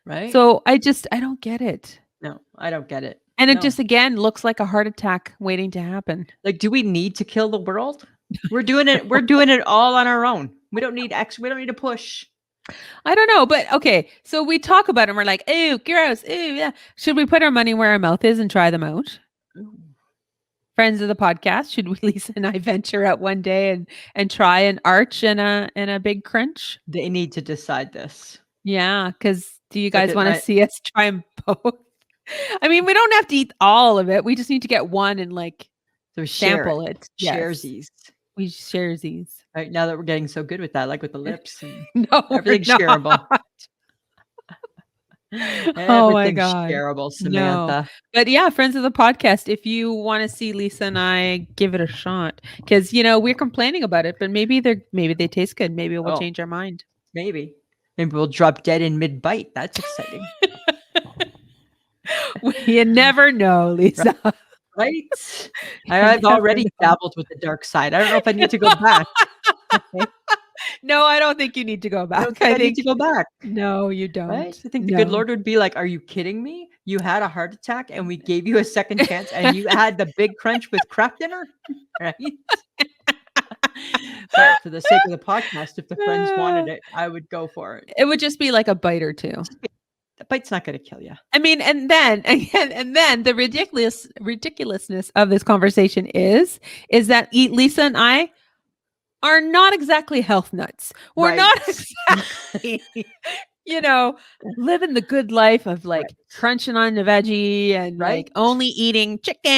Right? So I don't get it. No, I don't get it. And it No. just again looks like a heart attack waiting to happen. Like, do we need to kill the world? We're doing it. We're doing it all on our own. We don't need we don't need to push. I don't know, but okay. So we talk about them. We're like, "Ew, gross. Ew, yeah." Should we put our money where our mouth is and try them out? Friends of the podcast, should we, Lisa and I, venture out one day and try an arch and a big crunch? They need to decide this. Yeah, because do you guys at want to night- see us try them both? I mean, we don't have to eat all of it. We just need to get one and like So share sample it. Yes. Sharesies. We share these. Right now that we're getting so good with that, like with the lips and No, everything's we're shareable. not. Oh my Everything's God. shareable, Samantha. But yeah, friends of the podcast, if you want to see Lisa and I, give it a shot, because we're complaining about it, but maybe they taste good. Maybe we'll Oh. change our mind. Maybe we'll drop dead in mid bite. That's exciting. You never know, Lisa. Right? I've already dabbled with the dark side. I don't know if I need to go back. Okay. No, I don't think you need to go back. I don't think I need to go back. No, you don't. Right? I think the good Lord would be like, "Are you kidding me? You had a heart attack and we gave you a second chance and you had the big crunch with Kraft dinner?" Right? But for the sake of the podcast, if the friends wanted it, I would go for it. It would just be like a bite or two. The bite's not going to kill you. I mean, and then the ridiculousness of this conversation is that Lisa and I are not exactly health nuts. We're Right. not exactly, living the good life of like crunching on the veggie and like only eating chicken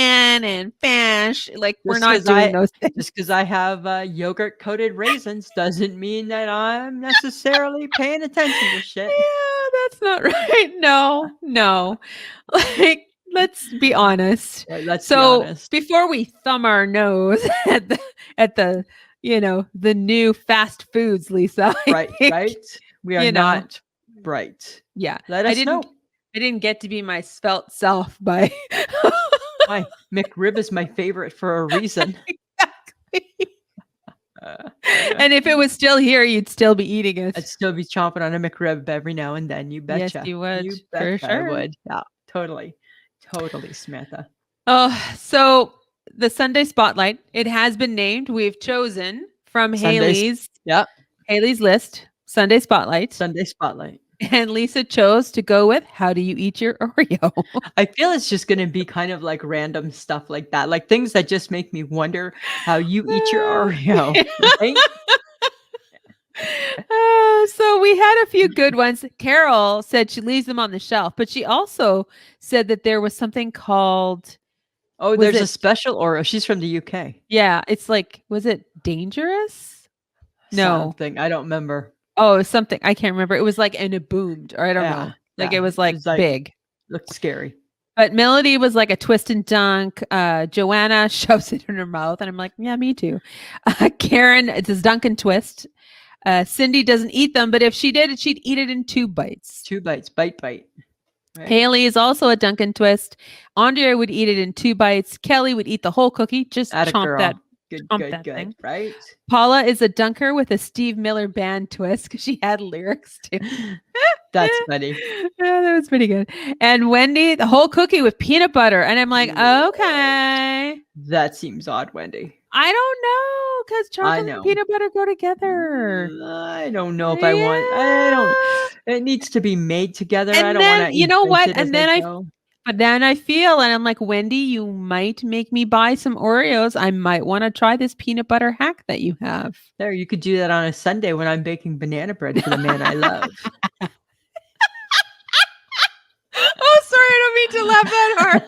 and fish. Like we're not doing those things. Just because I have yogurt coated raisins doesn't mean that I'm necessarily paying attention to shit. Yeah, that's not right. No. Like, let's be honest. Right, let's be be honest. Before we thumb our nose at the the new fast foods, Lisa. Right. We are not bright. Yeah. Let us know. I didn't get to be my svelte self by My McRib is my favorite for a reason. Exactly. And if it was still here, you'd still be eating it. I'd still be chomping on a McRib every now and then. You betcha. Yes, you would. You For betcha sure. I would. Yeah, totally, Samantha. Oh, so the Sunday Spotlight, it has been named. We've chosen from Haley's list, Sunday Spotlight. Sunday Spotlight. And Lisa chose to go with How Do You Eat Your Oreo? I feel it's just going to be kind of like random stuff like that. Like things that just make me wonder how you eat your Oreo. Right? So we had a few good ones. Carol said she leaves them on the shelf, but she also said that there was something called, Oh, was there's a it, special or she's from the UK. yeah, it's like, was it dangerous? No. Something. I don't remember. Oh, it was something. I can't remember. It was like, and it boomed, or I don't Yeah. know. Like Yeah. it was like It's like big. looked scary. But Melody was like a twist and dunk. Joanna shoves it in her mouth, and I'm like, yeah, me too. Karen, it's a dunk and twist. Cindy doesn't eat them, but if she did, she'd eat it in 2 bites. 2 bites, bite. Right? Haley is also a dunk and twist. Andrea would eat it in 2 bites. Kelly would eat the whole cookie, just Atta chomp girl. that. Good, Chomp good, that good. thing. Right? Paula is a dunker with a Steve Miller Band twist because she had lyrics too. That's funny. Yeah, that was pretty good. And Wendy, the whole cookie with peanut butter. And I'm like, Yeah. okay. That seems odd, Wendy. I don't know because chocolate know. and peanut butter go together. I don't know if I want. I don't. It needs to be made together. I And don't want then, to you know what? invent it And as then I I, go. but then I feel, and I'm like, Wendy, you might make me buy some Oreos. I might want to try this peanut butter hack that you have. There, you could do that on a Sunday when I'm baking banana bread for the man I love. Oh, sorry, I don't mean to laugh that hard.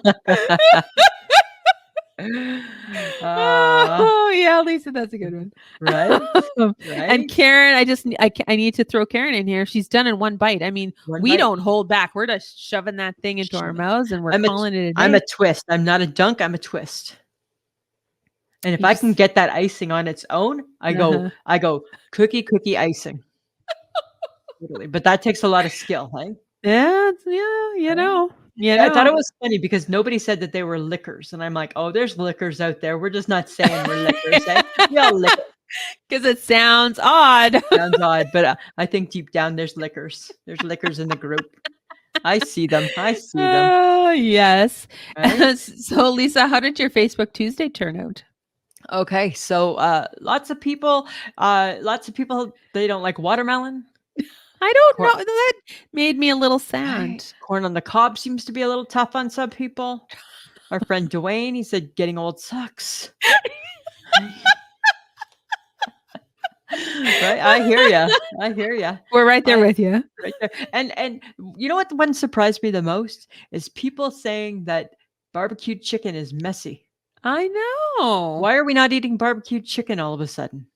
Oh yeah, Lisa, that's a good one. Right? And Right? Karen, I need to throw Karen in here. She's done in 1 bite. I mean, One we bite. don't hold back. We're just shoving that thing into our mouths, and we're calling it a day. I'm a twist. I'm not a dunk. I'm a twist. And if I can get that icing on its own, I go cookie icing. Literally. But that takes a lot of skill, hey? Yeah, you know. I thought it was funny because nobody said that they were liquors. And I'm like, oh, there's liquors out there. We're just not saying we're liquors. Eh? We all liquor. Because it sounds odd. Sounds odd, but I think deep down there's liquors. There's liquors in the group. I see them. Oh, yes. Right? So, Lisa, how did your Facebook Tuesday turn out? Okay, so lots of people, they don't like watermelon. I don't know. That made me a little sad. Right. Corn on the cob seems to be a little tough on some people. Our friend Dwayne, he said getting old sucks. Right? I hear you. We're right there with you. Right there. And you know what the one surprised me the most is people saying that barbecued chicken is messy. I know. Why are we not eating barbecued chicken all of a sudden?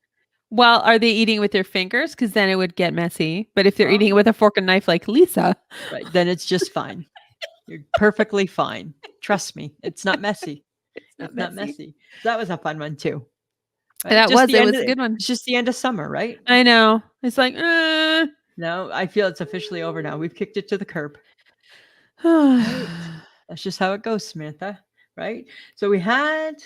Well, are they eating with their fingers? Because then it would get messy. But if they're eating it with a fork and knife like Lisa, right, then it's just fine. You're perfectly fine. Trust me, it's not messy. It's not messy. That was a fun one too. Right? It was a good one. It's just the end of summer, right? I know. It's like, No, I feel it's officially over now. We've kicked it to the curb. Right? That's just how it goes, Samantha. Right? So we had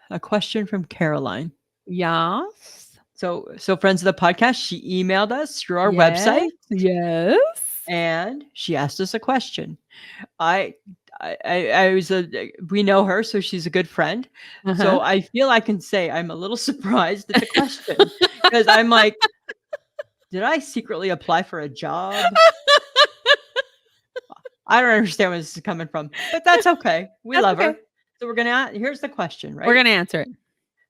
a question from Caroline. Yes. So friends of the podcast, she emailed us through our website. Yes. And she asked us a question. I was we know her, so she's a good friend. So I feel I can say I'm a little surprised at the question because I'm like, did I secretly apply for a job? I don't understand where this is coming from, but that's okay. We love her. So here's the question, right? We're gonna answer it.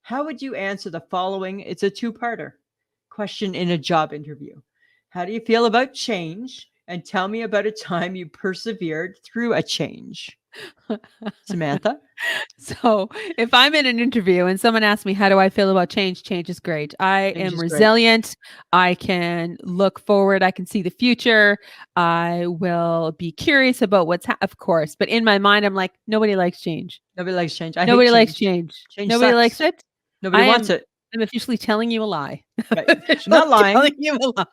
How would you answer the following? It's a 2-parter question in a job interview. How do you feel about change? And tell me about a time you persevered through a change. Samantha? So if I'm in an interview and someone asks me, how do I feel about change? Change is great. I am resilient. I can look forward. I can see the future. I will be curious about of course. But in my mind, I'm like, nobody likes change. Nobody likes change. Nobody likes change. Nobody likes it. Nobody wants it. I'm officially telling you a lie. Right. I'm not lying. Telling you a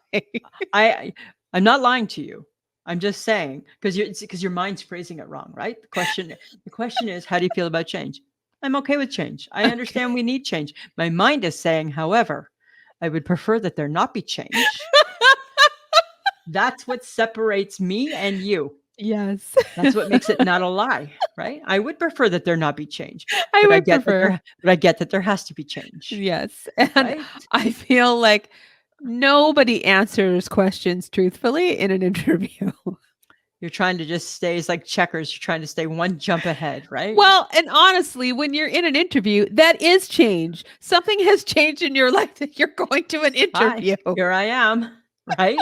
lie. I'm not lying to you. I'm just saying because your mind's phrasing it wrong, right? The question is, how do you feel about change? I'm okay with change. I understand we need change. My mind is saying, however, I would prefer that there not be change. That's what separates me and you. Yes. That's what makes it not a lie, right? I would prefer that there not be change. But I get that there has to be change. Yes. And right? I feel like nobody answers questions truthfully in an interview. You're trying to just stay. It's like checkers. You're trying to stay one jump ahead, right? Well, and honestly, when you're in an interview, that is change. Something has changed in your life that you're going to an Hi, interview. here I am, right?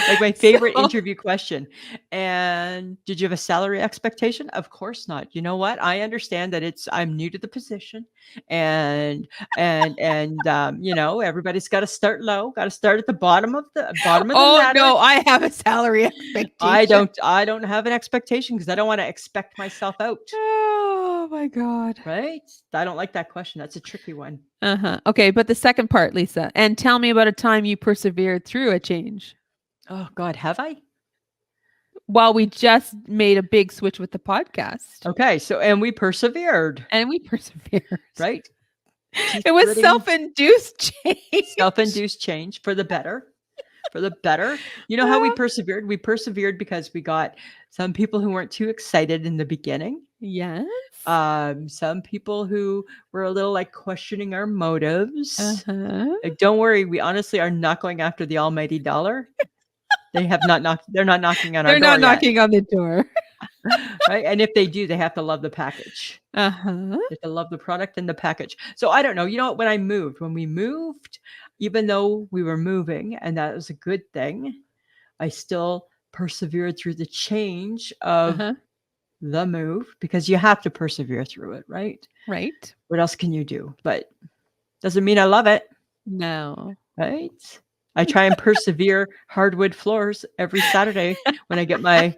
Like my favorite interview question. And did you have a salary expectation? Of course not. You know what? I understand that I'm new to the position, and everybody's got to start low, got to start at the bottom of the Oh ladder. no, I have a salary expectation. I don't have an expectation because I don't want to expect myself out. Oh my God. Right? I don't like that question. That's a tricky one. Okay, but the second part, Lisa, and tell me about a time you persevered through a change. Oh God, have I? Well, we just made a big switch with the podcast. Okay, and we persevered. And we persevered. Right? It was self-induced change. Self-induced change for the better. For the better. You know how we persevered? We persevered because we got some people who weren't too excited in the beginning. Yes. Some people who were a little like questioning our motives. Like, don't worry, we honestly are not going after the almighty dollar. They're not knocking on our door. They're not knocking on the door. Right? And if they do, they have to love the package. They have to love the product and the package. So I don't know. You know what? When we moved, even though we were moving, and that was a good thing, I still persevered through the change of the move, because you have to persevere through it, right? Right. What else can you do? But doesn't mean I love it. No. Right? I try and persevere hardwood floors every Saturday when I get my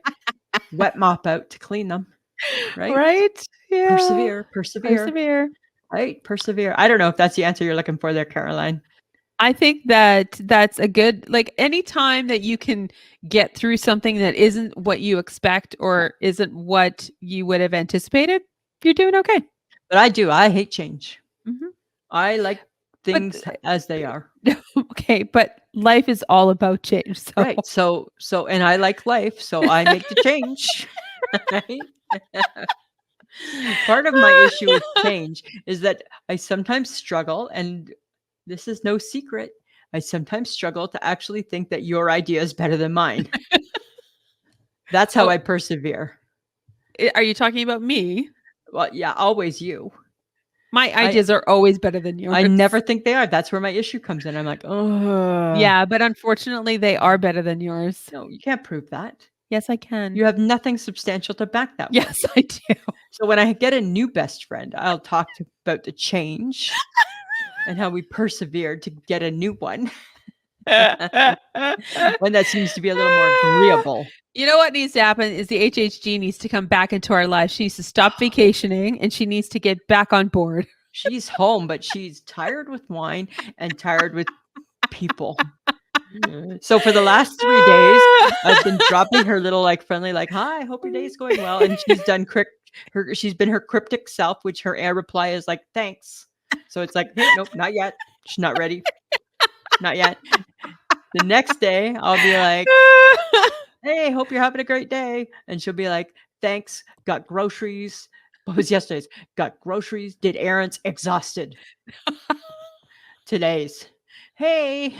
wet mop out to clean them. Right? Right? Yeah. Persevere. Right? Persevere. I don't know if that's the answer you're looking for there, Caroline. I think that's a good, like, anytime that you can get through something that isn't what you expect or isn't what you would have anticipated, you're doing okay. But I hate change. I like things as they are. Okay, but life is all about change. So. Right. So, and I like life, so I make the change. Right? Part of my issue with change is that I sometimes struggle, and this is no secret, I sometimes struggle to actually think that your idea is better than mine. That's how I persevere. Are you talking about me? Well, yeah, always you. My ideas are always better than yours. I never think they are. That's where my issue comes in. I'm like, oh. Yeah, but unfortunately, they are better than yours. No, you can't prove that. Yes, I can. You have nothing substantial to back that. Yes, I do. So when I get a new best friend, I'll talk about the change and how we persevered to get a new one. One that seems to be a little more agreeable. You know what needs to happen is the HHG needs to come back into our lives. She needs to stop vacationing and she needs to get back on board. She's home, but she's tired with wine and tired with people. So for the last 3 days, I've been dropping her little like friendly, like, hi, hope your day's going well. And she's done she's been her cryptic self, which her air reply is like, thanks. So it's like, hey, nope, not yet. She's not ready. Not yet. The next day, I'll be like, hey, hope you're having a great day. And she'll be like, thanks, got groceries. What was yesterday's? Got groceries, did errands, exhausted. Today's, hey,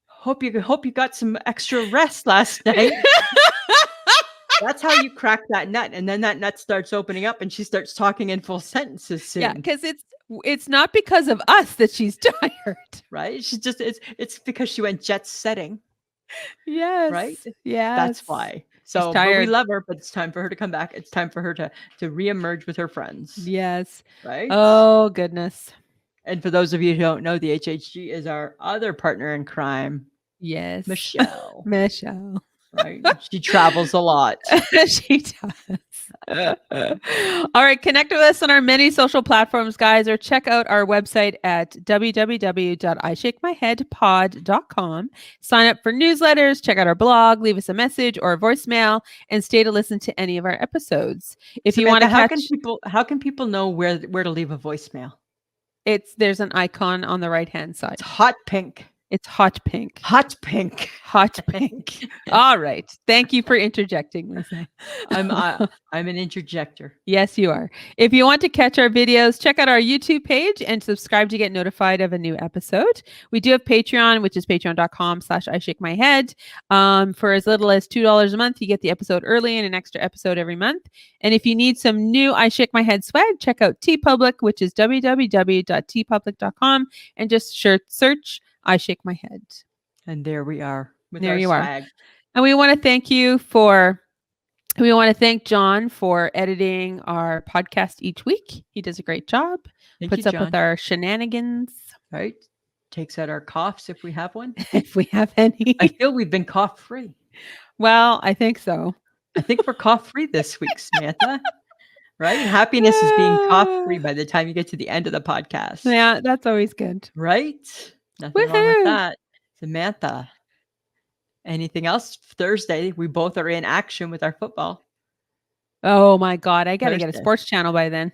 hope you got some extra rest last night. That's how you crack that nut. And then that nut starts opening up and she starts talking in full sentences soon. Yeah, because it's not because of us that she's tired. Right? She's just, it's because she went jet setting. Yes. Right? Yeah. That's why. So but we love her, but it's time for her to come back. It's time for her to reemerge with her friends. Yes. Right? Oh, goodness. And for those of you who don't know, the HHG is our other partner in crime. Yes. Michelle. Michelle. Right? She travels a lot. She does. All right. Connect with us on our many social platforms, guys, or check out our website at www.ishakemyheadpod.com. Sign up for newsletters, check out our blog, leave us a message or a voicemail, and stay to listen to any of our episodes. If you want to how can people know where to leave a voicemail? There's an icon on the right-hand side. It's hot pink. It's hot pink. Hot pink. Hot pink. All right. Thank you for interjecting, Lisa. I'm an interjector. Yes, you are. If you want to catch our videos, check out our YouTube page and subscribe to get notified of a new episode. We do have Patreon, which is patreon.com/ishakemyhead. For as little as $2 a month, you get the episode early and an extra episode every month. And if you need some new I Shake My Head swag, check out TeePublic, which is www.teepublic.com, and just search I Shake My Head. And there we are. There you are. And we want to thank John for editing our podcast each week. He does a great job. Puts up with our shenanigans. Right. Takes out our coughs if we have one. If we have any. I feel we've been cough free. Well, I think so. I think we're cough free this week, Samantha. Right? Happiness is being cough free by the time you get to the end of the podcast. Yeah, that's always good. Right? Nothing wrong with that. Samantha, anything else? Thursday, we both are in action with our football. Oh my God. I got to get a sports channel by then.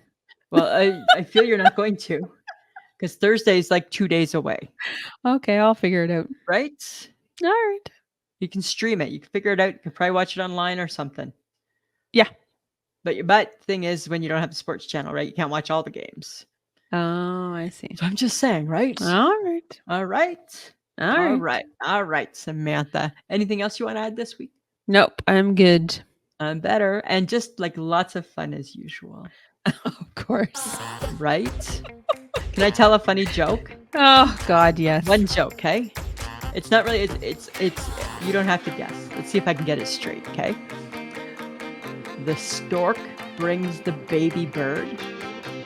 Well, I feel you're not going to, because Thursday is like 2 days away. Okay, I'll figure it out. Right? All right. You can stream it. You can figure it out. You can probably watch it online or something. Yeah. But thing is, when you don't have the sports channel, right, you can't watch all the games. Oh, I see. So I'm just saying, right? All right. All right. All right. All right, Samantha. Anything else you want to add this week? Nope, I'm good. I'm better. And just like lots of fun as usual. Of course. Right? Can I tell a funny joke? Oh, God, yes. One joke, okay? It's not really, it's you don't have to guess. Let's see if I can get it straight, okay? The stork brings the baby bird.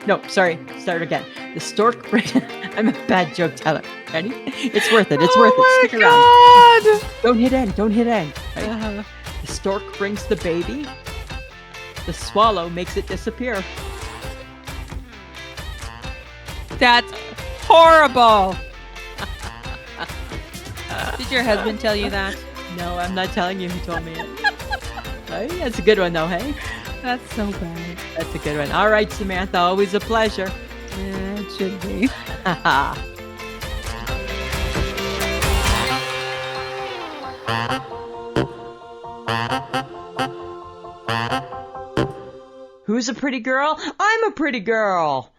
No, sorry. Start again. The stork brings... I'm a bad joke teller. Ready? It's worth it. It's worth it. Stick around. Don't hit end. Don't hit end. Right? The stork brings the baby. The swallow makes it disappear. That's horrible. Did your husband tell you that? No, I'm not telling you who told me it. Right? That's a good one, though, hey? That's so bad. That's a good one. All right, Samantha. Always a pleasure. Yeah, it should be. Who's a pretty girl? I'm a pretty girl.